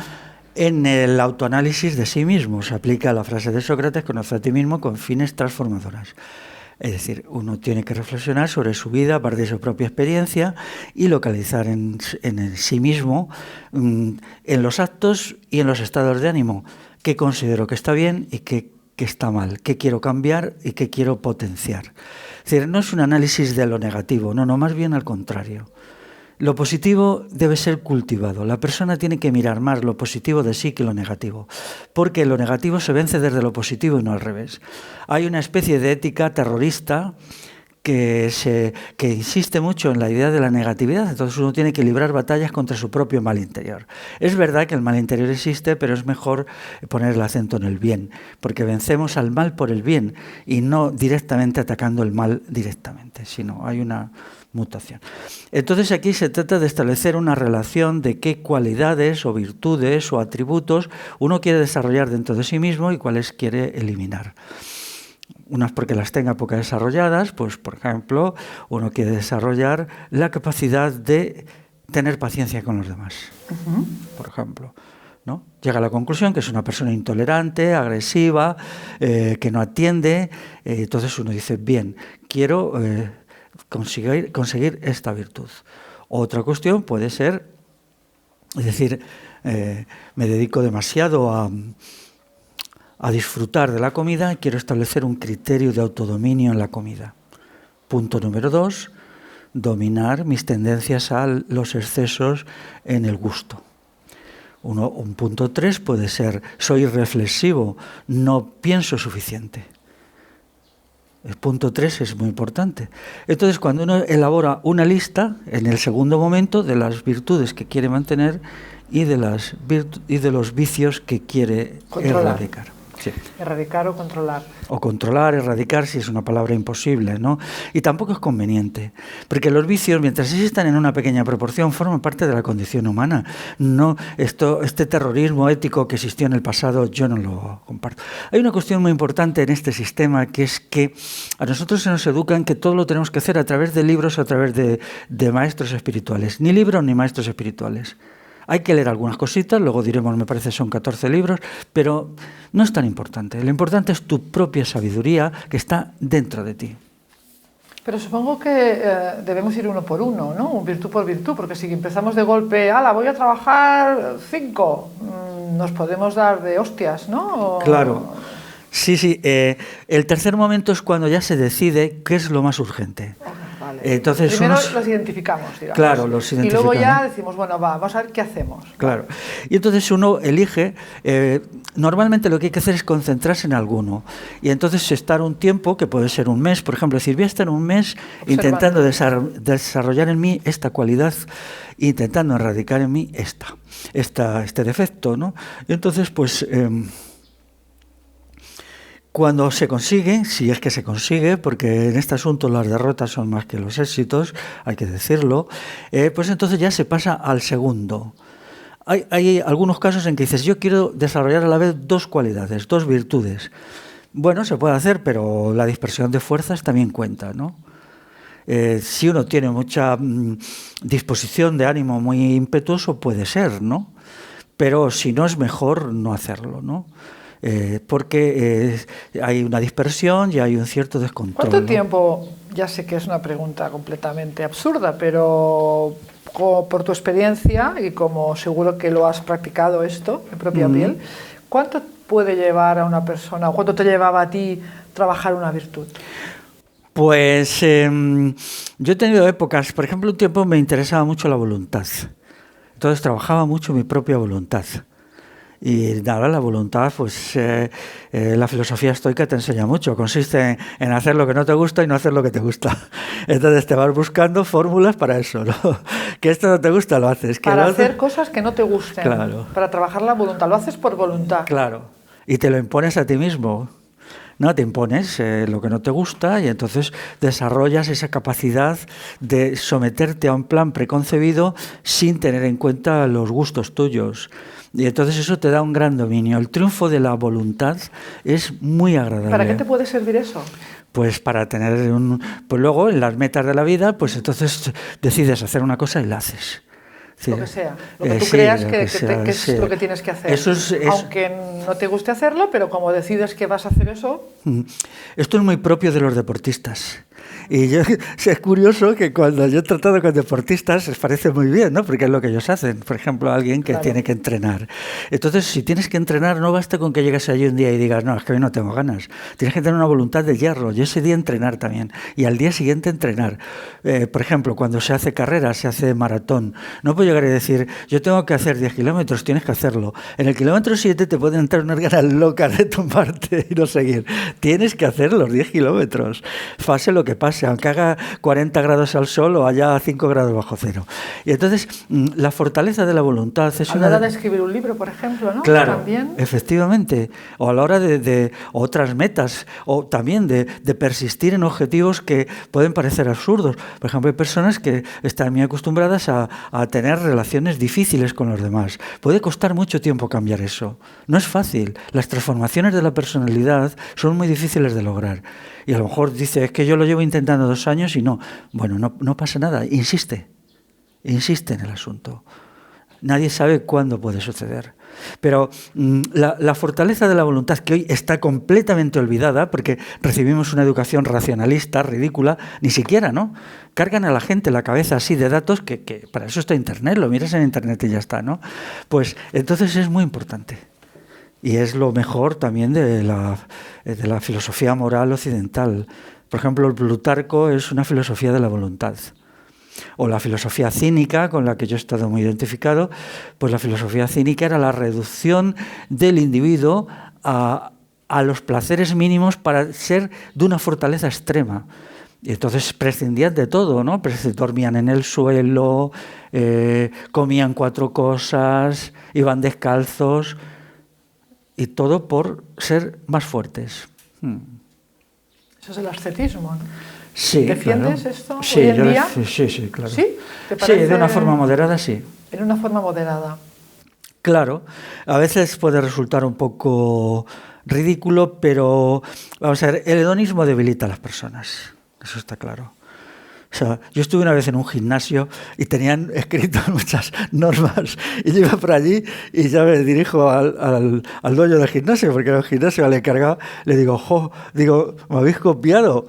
S3: en el autoanálisis de sí mismo. Se aplica la frase de Sócrates, conoce a ti mismo con fines transformadoras. Es decir, uno tiene que reflexionar sobre su vida a partir de su propia experiencia y localizar en sí mismo, en los actos y en los estados de ánimo, qué considero que está bien y qué está mal, qué quiero cambiar y qué quiero potenciar. Es decir, no es un análisis de lo negativo, no, más bien al contrario. Lo positivo debe ser cultivado. La persona tiene que mirar más lo positivo de sí que lo negativo, porque lo negativo se vence desde lo positivo y no al revés. Hay una especie de ética terrorista que insiste mucho en la idea de la negatividad, entonces uno tiene que librar batallas contra su propio mal interior. Es verdad que el mal interior existe, pero es mejor poner el acento en el bien, porque vencemos al mal por el bien y no directamente atacando el mal directamente, sino hay una mutación. Entonces aquí se trata de establecer una relación de qué cualidades o virtudes o atributos uno quiere desarrollar dentro de sí mismo y cuáles quiere eliminar. Unas porque las tenga poco desarrolladas, pues por ejemplo, uno quiere desarrollar la capacidad de tener paciencia con los demás, por ejemplo, ¿no? Llega a la conclusión que es una persona intolerante, agresiva, que no atiende, entonces uno dice, bien, quiero conseguir esta virtud. Otra cuestión puede ser, es decir, me dedico demasiado a disfrutar de la comida, quiero establecer un criterio de autodominio en la comida. Punto número 2, dominar mis tendencias a los excesos en el gusto. Un punto 3 puede ser, soy reflexivo, no pienso suficiente. El punto 3 es muy importante. Entonces, cuando uno elabora una lista, en el segundo momento, de las virtudes que quiere mantener y de los vicios que quiere erradicar. Sí.
S2: Erradicar o controlar.
S3: O controlar, erradicar, si es una palabra imposible, ¿no? Y tampoco es conveniente, porque los vicios, mientras existan en una pequeña proporción, forman parte de la condición humana. No, este terrorismo ético que existió en el pasado, yo no lo comparto. Hay una cuestión muy importante en este sistema, que es que a nosotros se nos educa en que todo lo tenemos que hacer a través de libros o a través de maestros espirituales. Ni libros ni maestros espirituales. Hay que leer algunas cositas, luego diremos, me parece son 14 libros, pero no es tan importante. Lo importante es tu propia sabiduría que está dentro de ti.
S2: Pero supongo que debemos ir uno por uno, ¿no? Virtud por virtud, porque si empezamos de golpe, ¡hala, voy a trabajar 5! Nos podemos dar de hostias, ¿no?
S3: Claro. Sí. El tercer momento es cuando ya se decide qué es lo más urgente.
S2: Vale.
S3: Entonces,
S2: primero los identificamos, digamos.
S3: Claro, los identificamos.
S2: Y luego ya decimos, bueno, vamos a ver qué hacemos.
S3: Claro. Y entonces uno elige, normalmente lo que hay que hacer es concentrarse en alguno. Y entonces estar un tiempo, que puede ser un mes, por ejemplo, decir, voy a estar un mes intentando desarrollar en mí esta cualidad, intentando erradicar en mí este defecto, ¿no? Y entonces, pues, Cuando se consigue, si es que se consigue, porque en este asunto las derrotas son más que los éxitos, hay que decirlo, pues entonces ya se pasa al segundo. Hay algunos casos en que dices, yo quiero desarrollar a la vez dos cualidades, dos virtudes. Bueno, se puede hacer, pero la dispersión de fuerzas también cuenta, ¿no? Si uno tiene mucha disposición de ánimo muy impetuoso, puede ser, ¿no? Pero si no, es mejor no hacerlo, ¿no? Porque hay una dispersión y hay un cierto descontrol.
S2: ¿Cuánto
S3: ¿no?
S2: tiempo, ya sé que es una pregunta completamente absurda, pero por tu experiencia y como seguro que lo has practicado esto en propia piel, ¿cuánto puede llevar a una persona o cuánto te llevaba a ti trabajar una virtud?
S3: Pues yo he tenido épocas, por ejemplo, un tiempo me interesaba mucho la voluntad. Entonces trabajaba mucho mi propia voluntad. Y nada, la voluntad, pues la filosofía estoica te enseña mucho. Consiste en hacer lo que no te gusta y no hacer lo que te gusta. Entonces te vas buscando fórmulas para eso, ¿no? Que esto no te gusta, lo haces. Que
S2: para
S3: lo
S2: hacer
S3: haces...
S2: cosas que no te gusten,
S3: Claro.
S2: Para trabajar la voluntad. Lo haces por voluntad.
S3: Claro. Y te lo impones a ti mismo. No, te impones lo que no te gusta y entonces desarrollas esa capacidad de someterte a un plan preconcebido sin tener en cuenta los gustos tuyos. Y entonces eso te da un gran dominio. El triunfo de la voluntad es muy agradable.
S2: ¿Para qué te puede servir eso?
S3: Pues para tener pues luego en las metas de la vida, pues entonces decides hacer una cosa y la haces. Sí.
S2: Lo que sea, lo que tú
S3: Sí,
S2: creas
S3: lo
S2: que
S3: sea,
S2: es
S3: sí.
S2: lo que tienes que hacer.
S3: Eso es...
S2: Aunque no te guste hacerlo, pero como decides que vas a hacer eso...
S3: Esto es muy propio de los deportistas. Y yo, es curioso que cuando yo he tratado con deportistas les parece muy bien, ¿no? Porque es lo que ellos hacen. Por ejemplo, alguien que tiene que entrenar. Entonces, si tienes que entrenar, no basta con que llegues allí un día y digas, no, es que hoy no tengo ganas. Tienes que tener una voluntad de hierro. Y ese día entrenar también. Y al día siguiente entrenar. Por ejemplo, cuando se hace carrera, se hace maratón. No puedo llegar y decir, yo tengo que hacer 10 kilómetros, tienes que hacerlo. En el kilómetro 7 te pueden entrar unas ganas locas de tumbarte y no seguir. Tienes que hacer los 10 kilómetros. Pase lo que pase, aunque haga 40 grados al sol o haya 5 grados bajo cero. Y entonces, la fortaleza de la voluntad es
S2: a la hora de escribir un libro, por ejemplo, ¿no?
S3: Claro,
S2: también.
S3: Efectivamente. O a la hora de otras metas, o también de persistir en objetivos que pueden parecer absurdos. Por ejemplo, hay personas que están muy acostumbradas a tener relaciones difíciles con los demás. Puede costar mucho tiempo cambiar eso. No es fácil. Las transformaciones de la personalidad son muy difíciles de lograr. Y a lo mejor dice, es que yo lo llevo intentando 2 años y no. Bueno, no pasa nada. Insiste en el asunto. Nadie sabe cuándo puede suceder. Pero la fortaleza de la voluntad, que hoy está completamente olvidada, porque recibimos una educación racionalista, ridícula, ni siquiera, ¿no? Cargan a la gente la cabeza así de datos que para eso está Internet, lo miras en Internet y ya está, ¿no? Pues entonces es muy importante. Y es lo mejor también de la filosofía moral occidental. Por ejemplo, el Plutarco es una filosofía de la voluntad. O la filosofía cínica, con la que yo he estado muy identificado, pues la filosofía cínica era la reducción del individuo a los placeres mínimos para ser de una fortaleza extrema. Y entonces prescindían de todo, ¿no? Dormían en el suelo, comían 4 cosas, iban descalzos, y todo por ser más fuertes.
S2: Eso es el ascetismo, ¿no?
S3: Sí,
S2: ¿Defiendes
S3: claro.
S2: esto
S3: Sí,
S2: hoy en día?
S3: Sí, claro.
S2: ¿Sí? ¿Te
S3: Sí,
S2: parece?
S3: de una forma moderada, sí.
S2: En una forma moderada.
S3: Claro, a veces puede resultar un poco ridículo, pero vamos a ver, el hedonismo debilita a las personas, eso está claro. O sea, yo estuve una vez en un gimnasio y tenían escritas muchas normas y yo iba por allí y ya me dirijo al dueño del gimnasio, porque era un gimnasio, al encargado, le digo, me habéis copiado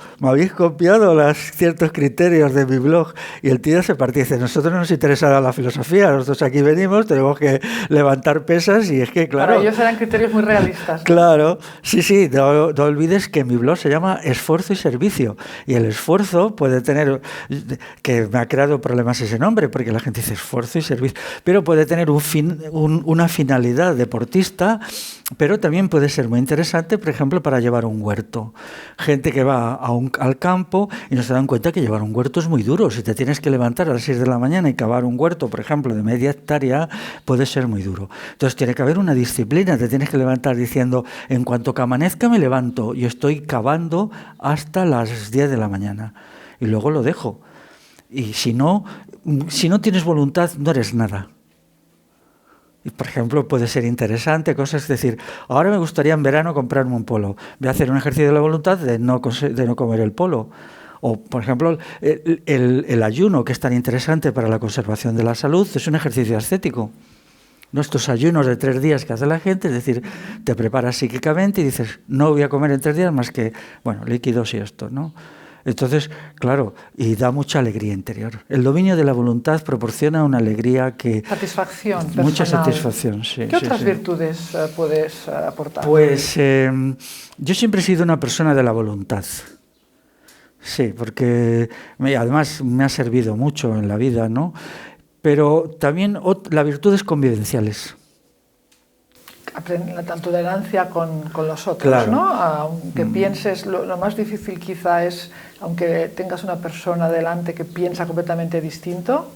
S3: ciertos criterios de mi blog. Y el tío se partía y dice, nosotros no nos interesa la filosofía, nosotros aquí venimos, tenemos que levantar pesas y es que, claro...
S2: Para ellos eran criterios muy realistas.
S3: Claro, sí, no olvides que mi blog se llama Esfuerzo y Servicio y el esfuerzo puede tener que me ha creado problemas ese nombre, porque la gente dice esfuerzo y servicio, pero puede tener una finalidad deportista, pero también puede ser muy interesante, por ejemplo, para llevar un huerto. Gente que va al campo y no se dan cuenta que llevar un huerto es muy duro. Si te tienes que levantar a las 6 de la mañana y cavar un huerto, por ejemplo, de media hectárea, puede ser muy duro. Entonces tiene que haber una disciplina, te tienes que levantar diciendo, en cuanto que amanezca me levanto y estoy cavando hasta las 10 de la mañana y luego lo dejo. Y si no tienes voluntad, no eres nada. Y, por ejemplo, puede ser interesante, cosas, es decir, ahora me gustaría en verano comprarme un polo. Voy a hacer un ejercicio de la voluntad de no comer el polo. O, por ejemplo, el ayuno, que es tan interesante para la conservación de la salud, es un ejercicio ascético. Nuestros ayunos de 3 días que hace la gente, es decir, te preparas psíquicamente y dices, no voy a comer en 3 días más que, líquidos y esto, ¿no? Entonces, claro, y da mucha alegría interior. El dominio de la voluntad proporciona una alegría que...
S2: Satisfacción personal.
S3: Mucha satisfacción, sí.
S2: ¿Qué otras virtudes puedes aportar?
S3: Pues yo siempre he sido una persona de la voluntad. Sí, porque además me ha servido mucho en la vida, ¿no? Pero también las virtudes convivenciales.
S2: La tolerancia con los otros,
S3: claro.
S2: ¿no? Aunque pienses, lo más difícil quizá es, aunque tengas una persona delante que piensa completamente distinto,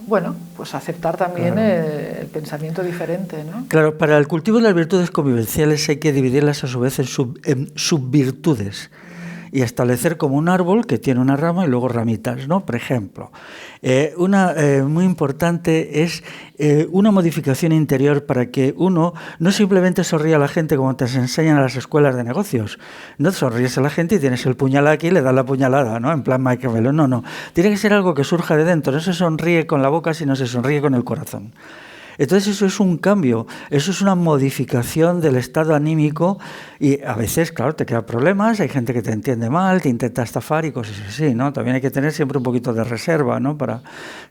S2: bueno, pues aceptar también el pensamiento diferente, ¿no?
S3: Claro, para el cultivo de las virtudes convivenciales hay que dividirlas a su vez en subvirtudes y establecer como un árbol que tiene una rama y luego ramitas, ¿no? Por ejemplo, una muy importante es una modificación interior para que uno no simplemente sonríe a la gente como te enseñan a las escuelas de negocios. No sonríes a la gente y tienes el puñal aquí y le das la puñalada, ¿no? En plan Maquiavelo. No. Tiene que ser algo que surja de dentro. No se sonríe con la boca, sino se sonríe con el corazón. Entonces eso es un cambio, eso es una modificación del estado anímico y a veces, claro, te crean problemas, hay gente que te entiende mal, te intenta estafar y cosas así, ¿no? También hay que tener siempre un poquito de reserva, ¿no?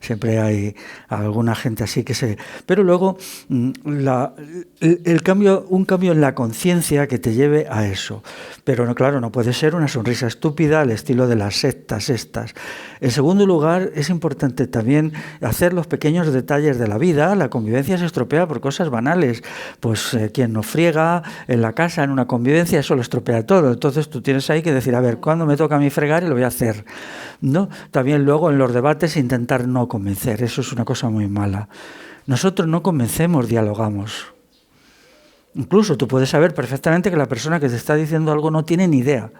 S3: Siempre hay alguna gente así que se... Pero luego un cambio en la conciencia que te lleve a eso. Pero no, claro, no puede ser una sonrisa estúpida al estilo de las sectas estas. En segundo lugar, es importante también hacer los pequeños detalles de la vida. La convivencia se estropea por cosas banales. Pues quien no friega en la casa, en una convivencia, eso lo estropea todo. Entonces tú tienes ahí que decir, a ver, ¿cuándo me toca a mí fregar? Y lo voy a hacer, ¿no? También luego en los debates intentar no convencer. Eso es una cosa muy mala. Nosotros no convencemos, dialogamos. Incluso tú puedes saber perfectamente que la persona que te está diciendo algo no tiene ni idea.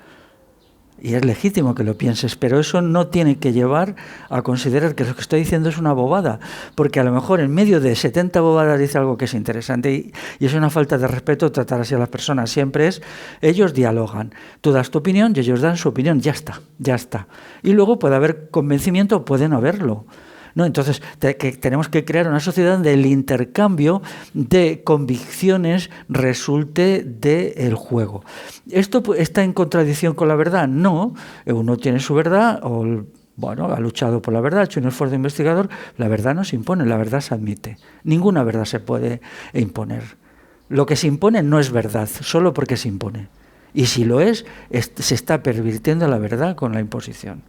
S3: Y es legítimo que lo pienses, pero eso no tiene que llevar a considerar que lo que estoy diciendo es una bobada, porque a lo mejor en medio de 70 bobadas dice algo que es interesante y es una falta de respeto tratar así a las personas. Siempre ellos dialogan, tú das tu opinión y ellos dan su opinión, ya está. Y luego puede haber convencimiento o puede no haberlo. ¿No? Entonces tenemos que crear una sociedad donde el intercambio de convicciones resulte del juego. ¿Esto está en contradicción con la verdad? No, uno tiene su verdad ha luchado por la verdad, ha hecho un esfuerzo investigador, la verdad no se impone, la verdad se admite. Ninguna verdad se puede imponer. Lo que se impone no es verdad, solo porque se impone. Y si lo es, se está pervirtiendo la verdad con la imposición.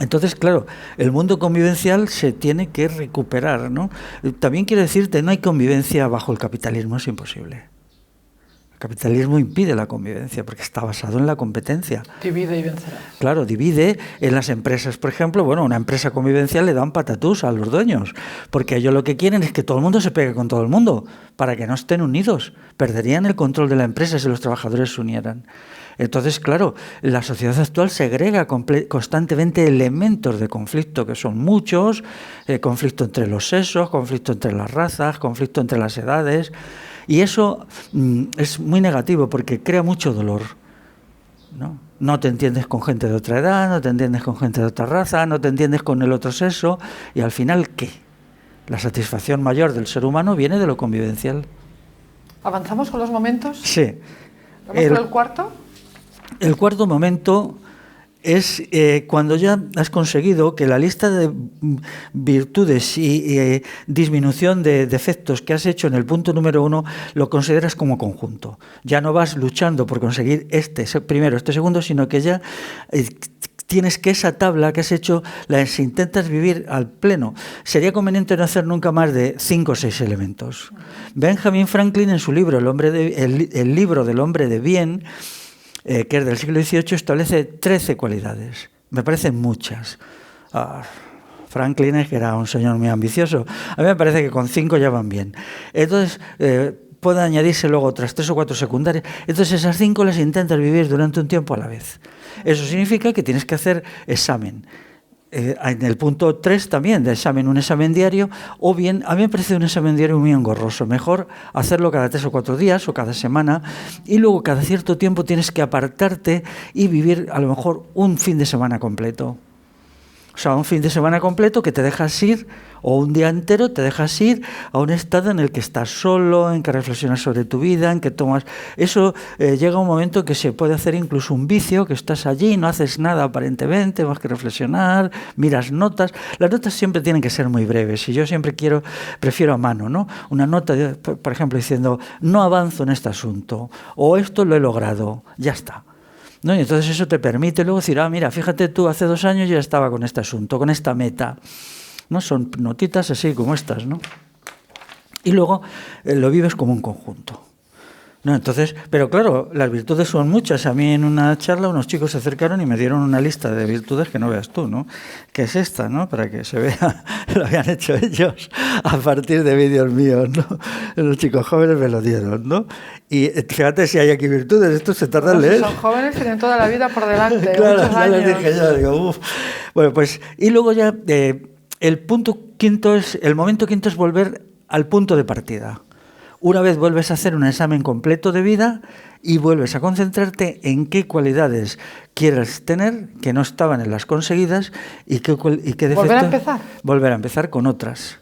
S3: Entonces, claro, el mundo convivencial se tiene que recuperar, ¿no? También quiero decirte, no hay convivencia bajo el capitalismo, es imposible. El capitalismo impide la convivencia porque está basado en la competencia.
S2: Divide y vencerás.
S3: Claro, divide en las empresas, por ejemplo, una empresa convivencial le dan patatús a los dueños, porque ellos lo que quieren es que todo el mundo se pegue con todo el mundo, para que no estén unidos. Perderían el control de la empresa si los trabajadores se unieran. Entonces, claro, la sociedad actual segrega constantemente elementos de conflicto, que son muchos, conflicto entre los sexos, conflicto entre las razas, conflicto entre las edades, y eso es muy negativo porque crea mucho dolor, ¿no? No te entiendes con gente de otra edad, no te entiendes con gente de otra raza, no te entiendes con el otro sexo, y al final, ¿qué? La satisfacción mayor del ser humano viene de lo convivencial.
S2: ¿Avanzamos con los momentos?
S3: Sí.
S2: ¿Vamos por el cuarto?
S3: El cuarto momento es cuando ya has conseguido que la lista de virtudes y disminución de defectos que has hecho en el punto número 1 lo consideras como conjunto. Ya no vas luchando por conseguir este primero, este segundo, sino que ya tienes que esa tabla que has hecho, si intentas vivir al pleno, sería conveniente no hacer nunca más de 5 o 6 elementos. Benjamin Franklin, en su libro el libro del hombre de bien, que es del siglo XVIII, establece 13 cualidades. Me parecen muchas. Franklin es que era un señor muy ambicioso. A mí me parece que con 5 ya van bien. Entonces, puede añadirse luego otras 3 o 4 secundarias. Entonces, esas 5 las intentas vivir durante un tiempo a la vez. Eso significa que tienes que hacer examen. En el punto 3 también de examen, un examen diario, o bien, a mí me parece un examen diario muy engorroso, mejor hacerlo cada 3 o 4 días o cada semana, y luego cada cierto tiempo tienes que apartarte y vivir a lo mejor un fin de semana completo. O sea, un fin de semana completo que te dejas ir, o un día entero te dejas ir a un estado en el que estás solo, en que reflexionas sobre tu vida, en que tomas... Eso llega un momento que se puede hacer incluso un vicio, que estás allí, no haces nada aparentemente, más que reflexionar, miras notas. Las notas siempre tienen que ser muy breves, y yo siempre prefiero a mano, ¿no? Una nota, por ejemplo, diciendo, no avanzo en este asunto, o esto lo he logrado, ya está. ¿No? Y entonces eso te permite luego decir, mira, fíjate tú, hace 2 años ya estaba con este asunto, con esta meta. ¿No? Son notitas así como estas, ¿no? Y luego lo vives como un conjunto. ¿No? Entonces, pero claro, las virtudes son muchas. A mí en una charla unos chicos se acercaron y me dieron una lista de virtudes que no veas tú, ¿no? Que es esta, ¿no? Para que se vea, lo habían hecho ellos a partir de vídeos míos, ¿no? Los chicos jóvenes me lo dieron, ¿no? Y fíjate si hay aquí virtudes, esto se tarda en leer.
S2: Si son jóvenes, tienen toda la vida por delante,
S3: claro,
S2: muchos
S3: ya
S2: años.
S3: Les dije yo, digo, uf. Bueno, pues, y luego ya el momento quinto es volver al punto de partida. Una vez vuelves a hacer un examen completo de vida y vuelves a concentrarte en qué cualidades quieres tener que no estaban en las conseguidas y qué defectos.
S2: ¿Volver a empezar?
S3: Volver a empezar con otras.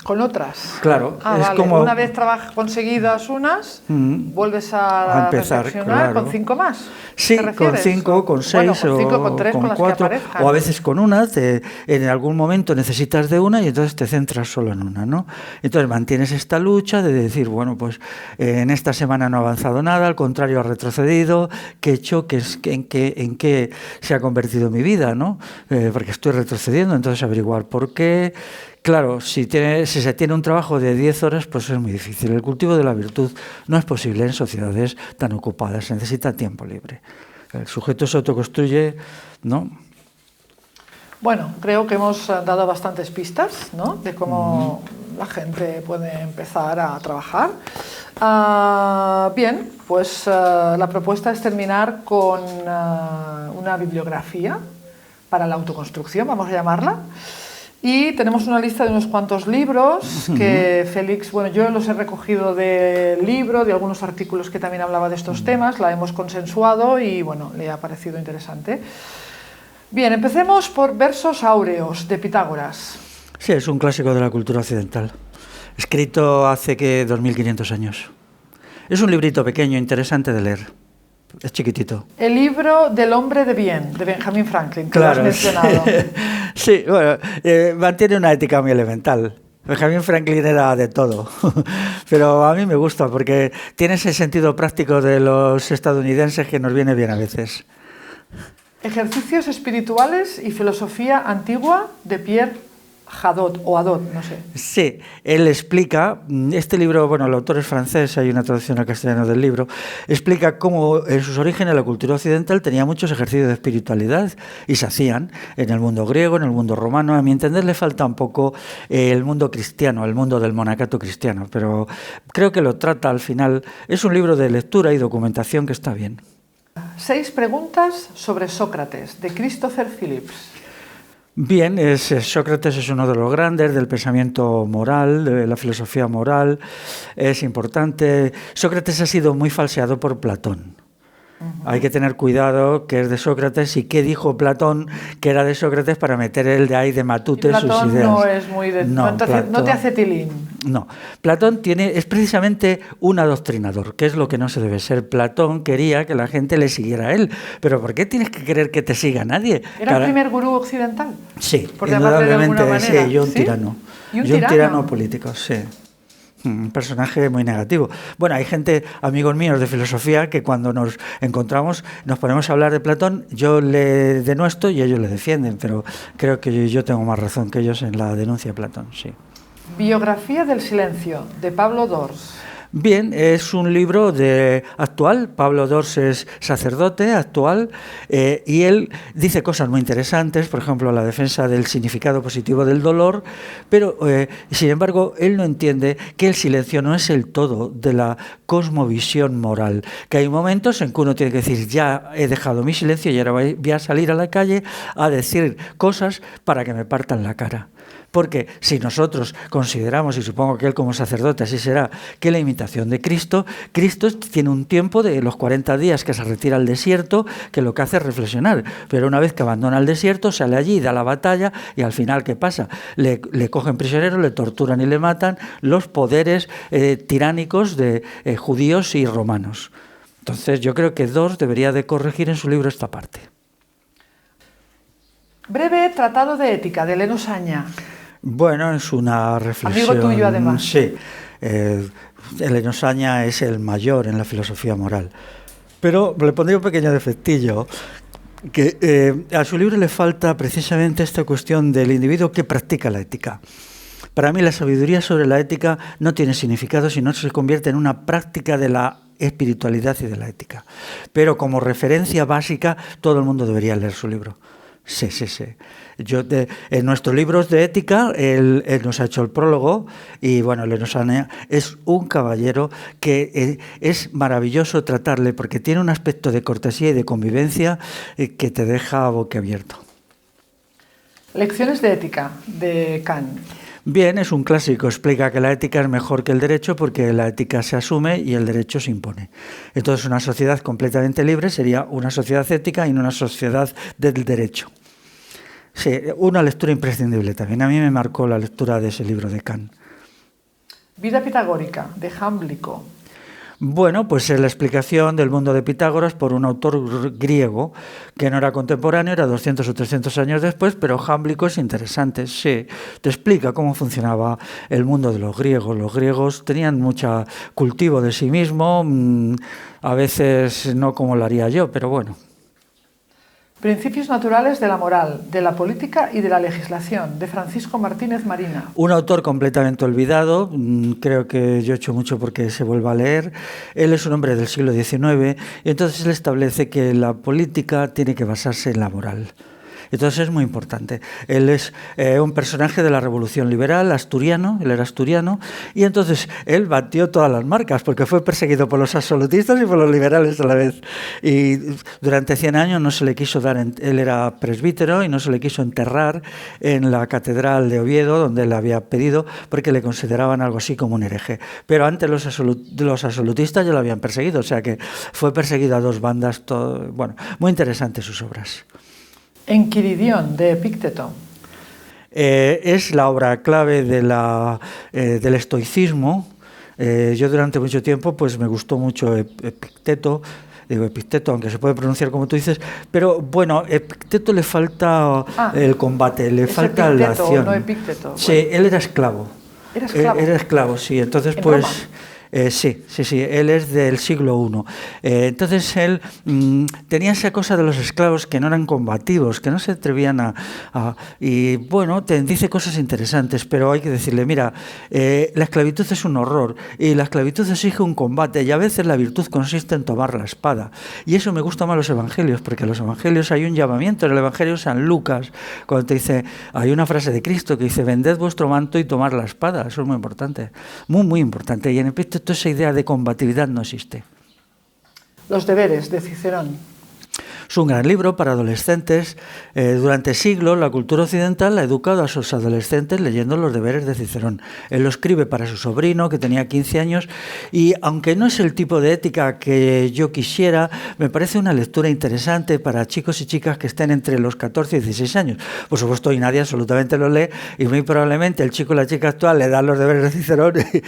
S2: Con otras.
S3: Claro, es
S2: vale.
S3: como...
S2: Una vez conseguidas unas, vuelves a empezar, reflexionar, claro. ¿Con 5 más?
S3: Sí, con 5, con 6
S2: con 5, con 3,
S3: con
S2: con
S3: 4,
S2: las
S3: o a veces con una, en algún momento necesitas de una y entonces te centras solo en una, ¿no? Entonces mantienes esta lucha de decir, bueno, pues en esta semana no ha avanzado nada, al contrario ha retrocedido, ¿qué he hecho? ¿En qué se ha convertido mi vida, ¿no? Porque estoy retrocediendo, entonces averiguar por qué. Claro, si se tiene un trabajo de 10 horas, pues es muy difícil. El cultivo de la virtud no es posible en sociedades tan ocupadas, se necesita tiempo libre. El sujeto se autoconstruye, ¿no?
S2: Bueno, creo que hemos dado bastantes pistas, ¿no? De cómo la gente puede empezar a trabajar. Bien, pues la propuesta es terminar con una bibliografía para la autoconstrucción, vamos a llamarla. Y tenemos una lista de unos cuantos libros que Félix, bueno, yo los he recogido del libro, de algunos artículos que también hablaba de estos temas, la hemos consensuado y, bueno, le ha parecido interesante. Bien, empecemos por Versos Áureos, de Pitágoras.
S3: Sí, es un clásico de la cultura occidental, escrito hace 2500 años. Es un librito pequeño, interesante de leer. Es chiquitito.
S2: El libro del hombre de bien, de Benjamin Franklin, que
S3: claro,
S2: lo has mencionado.
S3: Sí, bueno, mantiene una ética muy elemental. Benjamin Franklin era de todo, pero a mí me gusta porque tiene ese sentido práctico de los estadounidenses que nos viene bien a veces.
S2: Ejercicios espirituales y filosofía antigua, de Pierre Hadot, o Hadot, no sé.
S3: Sí, él explica, este libro, bueno, el autor es francés, hay una traducción al castellano del libro, explica cómo en sus orígenes la cultura occidental tenía muchos ejercicios de espiritualidad y se hacían en el mundo griego, en el mundo romano. A mi entender le falta un poco el mundo cristiano, el mundo del monacato cristiano, pero creo que lo trata al final. Es un libro de lectura y documentación que está bien.
S2: 6 preguntas sobre Sócrates, de Christopher Phillips.
S3: Bien, Sócrates es uno de los grandes del pensamiento moral, de la filosofía moral, es importante. Sócrates ha sido muy falseado por Platón. Hay que tener cuidado que es de Sócrates y qué dijo Platón que era de Sócrates para meter el de ahí de matute sus ideas.
S2: Platón no es muy de... No te hace tilín.
S3: No, Platón es precisamente un adoctrinador, que es lo que no se debe ser. Platón quería que la gente le siguiera a él, pero ¿por qué tienes que querer que te siga nadie?
S2: ¿Era el primer gurú occidental?
S3: Sí, indudablemente, sí, y un
S2: ¿Sí?
S3: tirano.
S2: ¿Y un
S3: tirano político, sí. Un personaje muy negativo. Bueno, hay gente, amigos míos de filosofía, que cuando nos encontramos nos ponemos a hablar de Platón, yo le denuesto y ellos le defienden, pero creo que yo tengo más razón que ellos en la denuncia de Platón, sí.
S2: Biografía del silencio, de Pablo Dors.
S3: Bien, es un libro actual. Pablo Dors es sacerdote actual y él dice cosas muy interesantes, por ejemplo, la defensa del significado positivo del dolor, pero sin embargo él no entiende que el silencio no es el todo de la cosmovisión moral, que hay momentos en que uno tiene que decir, ya he dejado mi silencio y ahora voy a salir a la calle a decir cosas para que me partan la cara. Porque si nosotros consideramos, y supongo que él como sacerdote así será, que la imitación de Cristo tiene un tiempo de los 40 días que se retira al desierto, que lo que hace es reflexionar. Pero una vez que abandona el desierto, sale allí, da la batalla, y al final, ¿qué pasa? Le cogen prisionero, le torturan y le matan los poderes tiránicos de judíos y romanos. Entonces yo creo que Dors debería de corregir en su libro esta parte.
S2: Breve tratado de ética, de Leno Saña.
S3: Bueno, es una reflexión.
S2: Amigo tuyo, además.
S3: Sí. Leno Saña es el mayor en la filosofía moral. Pero le pondría un pequeño defectillo, que a su libro le falta precisamente esta cuestión del individuo que practica la ética. Para mí la sabiduría sobre la ética no tiene significado si no se convierte en una práctica de la espiritualidad y de la ética. Pero como referencia básica, todo el mundo debería leer su libro. Sí. En nuestros libros de ética, él nos ha hecho el prólogo y bueno, Leno Saña es un caballero que es maravilloso tratarle porque tiene un aspecto de cortesía y de convivencia que te deja boquiabierto.
S2: Lecciones de ética, de Kant.
S3: Bien, es un clásico, explica que la ética es mejor que el derecho porque la ética se asume y el derecho se impone. Entonces una sociedad completamente libre sería una sociedad ética y no una sociedad del derecho. Sí, una lectura imprescindible también. A mí me marcó la lectura de ese libro de Kant.
S2: Vida pitagórica, de Jámblico.
S3: Bueno, pues es la explicación del mundo de Pitágoras por un autor griego que no era contemporáneo, era 200 o 300 años después, pero Jámblico es interesante, sí, te explica cómo funcionaba el mundo de los griegos. Los griegos tenían mucho cultivo de sí mismo, a veces no como lo haría yo, pero bueno.
S2: Principios naturales de la moral, de la política y de la legislación, de Francisco Martínez Marina.
S3: Un autor completamente olvidado, creo que yo he hecho mucho porque se vuelva a leer. Él es un hombre del siglo XIX y entonces él establece que la política tiene que basarse en la moral. Entonces es muy importante. Él es un personaje de la Revolución Liberal, asturiano, él era asturiano, y entonces él batió todas las marcas porque fue perseguido por los absolutistas y por los liberales a la vez. Y durante 100 años no se le quiso dar, él era presbítero y no se le quiso enterrar en la catedral de Oviedo, donde él había pedido, porque le consideraban algo así como un hereje. Pero antes los absolutistas ya lo habían perseguido, o sea que fue perseguido a dos bandas. Bueno, muy interesantes sus obras.
S2: Enquiridión, de Epicteto.
S3: Es la obra clave del estoicismo. Yo durante mucho tiempo pues me gustó mucho Epicteto, aunque se puede pronunciar como tú dices, pero bueno, Epicteto le falta el combate, le falta la acción.
S2: No Epicteto.
S3: Sí, bueno. Él era esclavo.
S2: ¿Era esclavo?
S3: Era esclavo, sí. Entonces
S2: ¿En
S3: pues...
S2: Roma?
S3: Sí, él es del siglo I. Entonces él tenía esa cosa de los esclavos que no eran combativos, que no se atrevían y bueno, te dice cosas interesantes, pero hay que decirle, mira, la esclavitud es un horror y la esclavitud exige un combate y a veces la virtud consiste en tomar la espada. Y eso me gusta más los evangelios, porque en los evangelios hay un llamamiento. En el evangelio de San Lucas, cuando te dice, hay una frase de Cristo que dice, vended vuestro manto y tomad la espada. Eso es muy importante, muy importante. Y en Epicteto esa idea de combatividad no existe.
S2: Los deberes, de Cicerón.
S3: Es un gran libro para adolescentes. Durante siglos la cultura occidental ha educado a sus adolescentes leyendo los deberes de Cicerón. Él lo escribe para su sobrino, que tenía 15 años, y aunque no es el tipo de ética que yo quisiera, me parece una lectura interesante para chicos y chicas que estén entre los 14 y 16 años. Por supuesto, hoy nadie absolutamente lo lee, y muy probablemente el chico o la chica actual le dan los deberes de Cicerón y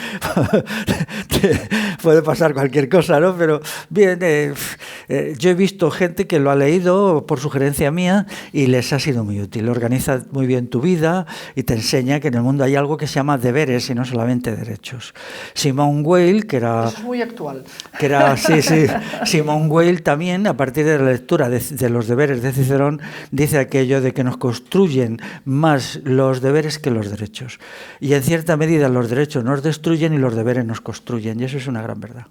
S3: puede pasar cualquier cosa, ¿no? Pero bien, yo he visto gente que lo ha leído por sugerencia mía y les ha sido muy útil. Organiza muy bien tu vida y te enseña que en el mundo hay algo que se llama deberes y no solamente derechos. Simone Weil, que era...
S2: Eso es muy actual.
S3: Sí, Simone Weil también, a partir de la lectura de los deberes de Cicerón, dice aquello de que nos construyen más los deberes que los derechos. Y en cierta medida los derechos nos destruyen y los deberes nos construyen, y eso es una gran verdad.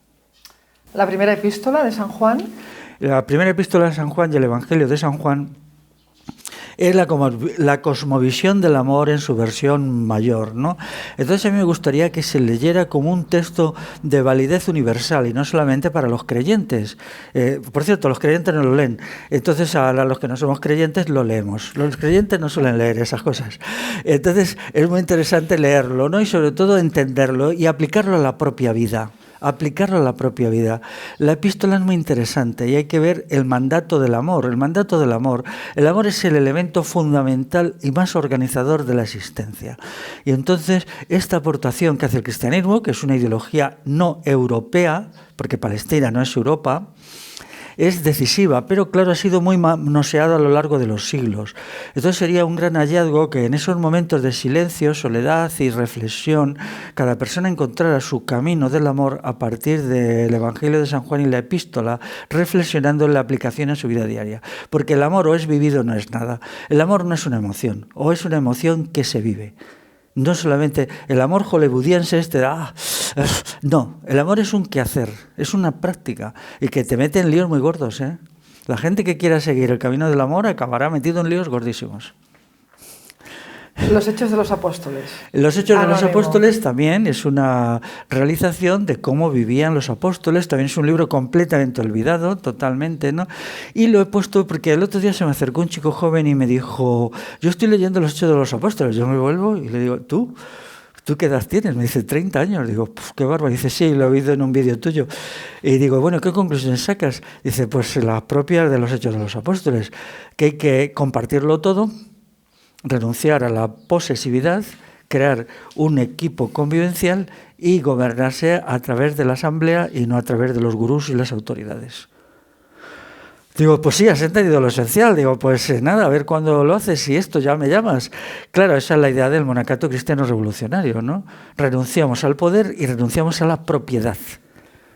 S2: La primera epístola de San Juan.
S3: La primera epístola de San Juan y el Evangelio de San Juan es la cosmovisión del amor en su versión mayor, ¿no? Entonces a mí me gustaría que se leyera como un texto de validez universal y no solamente para los creyentes. Por cierto, los creyentes no lo leen, entonces a los que no somos creyentes lo leemos. Los creyentes no suelen leer esas cosas. Entonces es muy interesante leerlo, ¿no? Y sobre todo entenderlo y aplicarlo a la propia vida. Aplicarlo a la propia vida. La epístola es muy interesante y hay que ver el mandato del amor. El mandato del amor. El amor es el elemento fundamental y más organizador de la existencia. Y entonces esta aportación que hace el cristianismo, que es una ideología no europea, porque Palestina no es Europa, es decisiva, pero claro, ha sido muy manoseada a lo largo de los siglos. Entonces sería un gran hallazgo que en esos momentos de silencio, soledad y reflexión, cada persona encontrara su camino del amor a partir del Evangelio de San Juan y la epístola, reflexionando en la aplicación en su vida diaria. Porque el amor o es vivido o no es nada. El amor no es una emoción, o es una emoción que se vive. No solamente el amor hollywoodiense no, el amor es un quehacer, es una práctica y que te mete en líos muy gordos, ¿eh? La gente que quiera seguir el camino del amor acabará metido en líos gordísimos.
S2: Los Hechos de los Apóstoles.
S3: Los Hechos de los Apóstoles también es una realización de cómo vivían los apóstoles. También es un libro completamente olvidado, totalmente, ¿no? Y lo he puesto porque el otro día se me acercó un chico joven y me dijo, yo estoy leyendo los Hechos de los Apóstoles. Yo me vuelvo y le digo, ¿tú qué edad tienes? Me dice, 30 años. Digo, qué bárbaro. Dice, sí, lo he oído en un vídeo tuyo. Y digo, bueno, ¿qué conclusiones sacas? Dice, pues las propias de los Hechos de los Apóstoles, que hay que compartirlo todo, renunciar a la posesividad, crear un equipo convivencial y gobernarse a través de la asamblea y no a través de los gurús y las autoridades. Digo, pues sí, has entendido lo esencial. Digo, pues nada, a ver cuándo lo haces y esto ya me llamas. Claro, esa es la idea del monacato cristiano revolucionario, ¿no? Renunciamos al poder y renunciamos a la propiedad.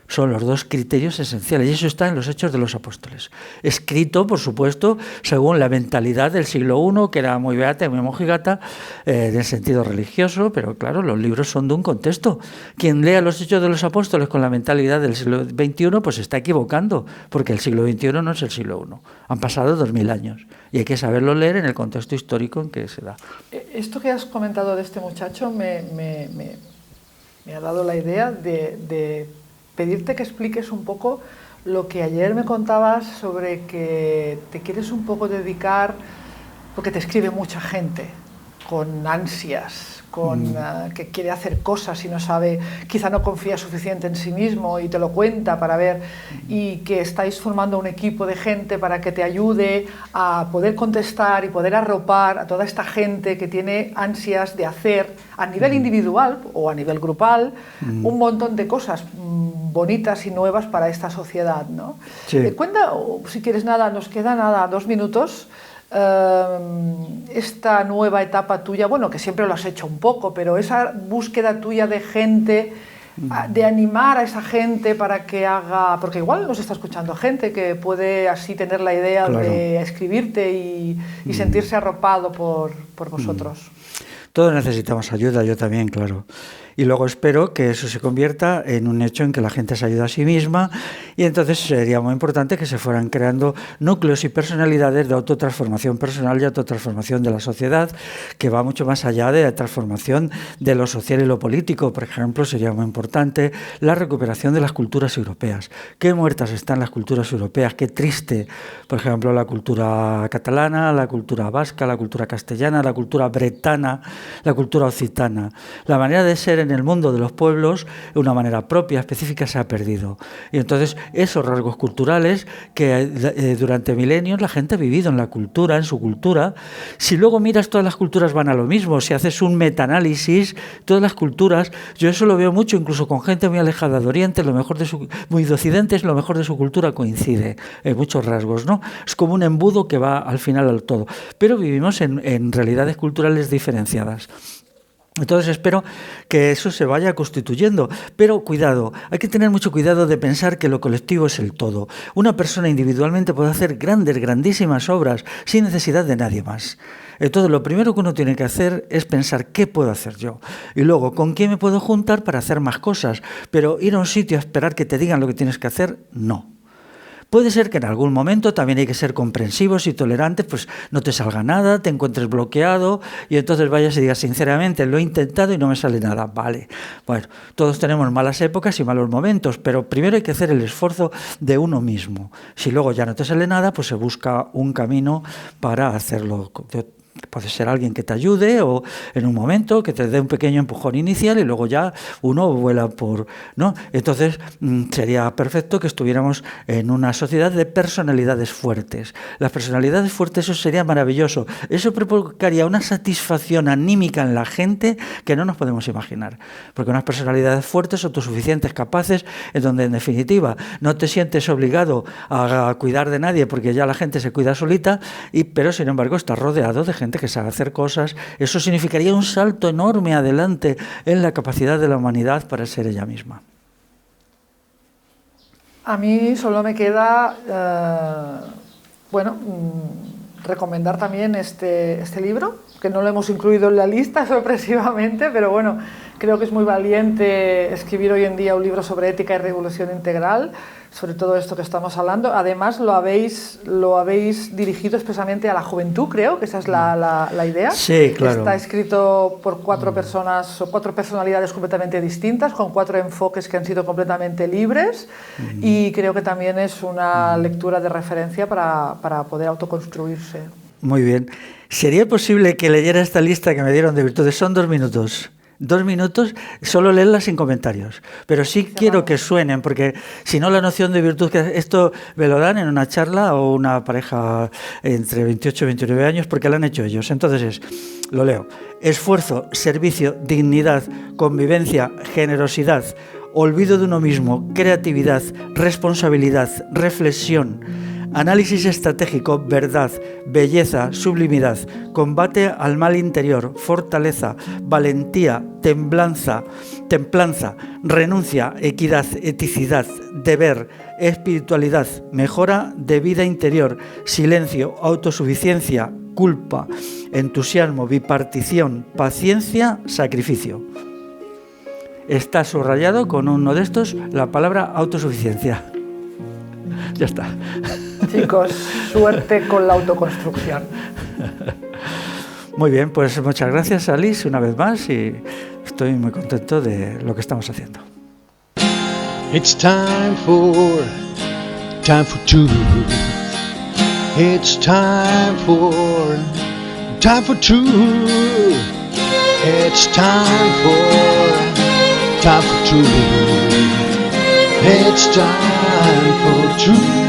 S3: Son los dos criterios esenciales y eso está en los Hechos de los Apóstoles. Escrito, por supuesto, según la mentalidad del siglo I, que era muy beata y muy mojigata, en el sentido religioso, pero claro, los libros son de un contexto. Quien lea los Hechos de los Apóstoles con la mentalidad del siglo XXI, pues se está equivocando, porque el siglo XXI no es el siglo I. Han pasado 2000 años y hay que saberlo leer en el contexto histórico en que se da.
S2: Esto que has comentado de este muchacho me ha dado la idea de pedirte que expliques un poco lo que ayer me contabas sobre que te quieres un poco dedicar, porque te escribe mucha gente con ansias, que quiere hacer cosas y no sabe, quizá no confía suficiente en sí mismo y te lo cuenta para ver, y que estáis formando un equipo de gente para que te ayude a poder contestar y poder arropar a toda esta gente que tiene ansias de hacer a nivel individual o a nivel grupal un montón de cosas bonitas y nuevas para esta sociedad, ¿no?
S3: Sí.
S2: Cuenta, si quieres, nos queda 2 minutos. Esta nueva etapa tuya, bueno, que siempre lo has hecho un poco, pero esa búsqueda tuya de gente, de animar a esa gente para que haga, porque igual nos está escuchando gente que puede así tener la idea de escribirte y sentirse arropado por vosotros.
S3: Todos necesitamos ayuda, yo también, claro. Y luego espero que eso se convierta en un hecho en que la gente se ayuda a sí misma y entonces sería muy importante que se fueran creando núcleos y personalidades de autotransformación personal y autotransformación de la sociedad, que va mucho más allá de la transformación de lo social y lo político. Por ejemplo, sería muy importante la recuperación de las culturas europeas. Qué muertas están las culturas europeas, qué triste. Por ejemplo, la cultura catalana, la cultura vasca, la cultura castellana, la cultura bretana, la cultura occitana. La manera de ser en el mundo de los pueblos de una manera propia, específica, se ha perdido. Y entonces esos rasgos culturales que durante milenios la gente ha vivido en la cultura, en su cultura, si luego miras todas las culturas van a lo mismo, si haces un metaanálisis, todas las culturas, yo eso lo veo mucho incluso con gente muy alejada de Oriente, muy de Occidente, lo mejor de su cultura coincide en muchos rasgos, ¿no? Es como un embudo que va al final al todo. Pero vivimos en realidades culturales diferenciadas. Entonces espero que eso se vaya constituyendo, pero cuidado, hay que tener mucho cuidado de pensar que lo colectivo es el todo. Una persona individualmente puede hacer grandísimas obras sin necesidad de nadie más. Entonces lo primero que uno tiene que hacer es pensar qué puedo hacer yo y luego con quién me puedo juntar para hacer más cosas, pero ir a un sitio a esperar que te digan lo que tienes que hacer, no. Puede ser que en algún momento también hay que ser comprensivos y tolerantes, pues no te salga nada, te encuentres bloqueado y entonces vayas y digas sinceramente, lo he intentado y no me sale nada. Vale, bueno, todos tenemos malas épocas y malos momentos, pero primero hay que hacer el esfuerzo de uno mismo. Si luego ya no te sale nada, pues se busca un camino para hacerlo. Puede ser alguien que te ayude o en un momento que te dé un pequeño empujón inicial y luego ya uno vuela ¿no? Entonces sería perfecto que estuviéramos en una sociedad de personalidades fuertes. Las personalidades fuertes, eso sería maravilloso. Eso provocaría una satisfacción anímica en la gente que no nos podemos imaginar. Porque unas personalidades fuertes, autosuficientes, capaces, en donde en definitiva no te sientes obligado a cuidar de nadie porque ya la gente se cuida solita, pero sin embargo estás rodeado de gente que sabe hacer cosas. Eso significaría un salto enorme adelante en la capacidad de la humanidad para ser ella misma.
S2: A mí solo me queda, recomendar también este libro, que no lo hemos incluido en la lista sorpresivamente, pero bueno, creo que es muy valiente escribir hoy en día un libro sobre ética y revolución integral, sobre todo esto que estamos hablando. Además, lo habéis dirigido expresamente a la juventud, creo, que esa es la idea.
S3: Sí, claro.
S2: Está escrito por 4 personas o 4 personalidades completamente distintas, con 4 enfoques que han sido completamente libres, y creo que también es una lectura de referencia para poder autoconstruirse.
S3: Muy bien. ¿Sería posible que leyera esta lista que me dieron de virtudes? Son 2 minutos. 2 minutos, solo leerlas sin comentarios. Pero sí quiero que suenen, porque si no la noción de virtud, que esto me lo dan en una charla o una pareja entre 28 y 29 años, porque la han hecho ellos. Entonces lo leo. Esfuerzo, servicio, dignidad, convivencia, generosidad, olvido de uno mismo, creatividad, responsabilidad, reflexión, análisis estratégico, verdad, belleza, sublimidad, combate al mal interior, fortaleza, valentía, templanza, renuncia, equidad, eticidad, deber, espiritualidad, mejora de vida interior, silencio, autosuficiencia, culpa, entusiasmo, bipartición, paciencia, sacrificio. Está subrayado con uno de estos la palabra autosuficiencia. Ya está.
S2: Chicos, suerte con la autoconstrucción.
S3: Muy bien, pues muchas gracias, Alice, una vez más, y estoy muy contento de lo que estamos haciendo.
S1: It's time for truth. It's time for truth. It's time for truth. It's time for truth.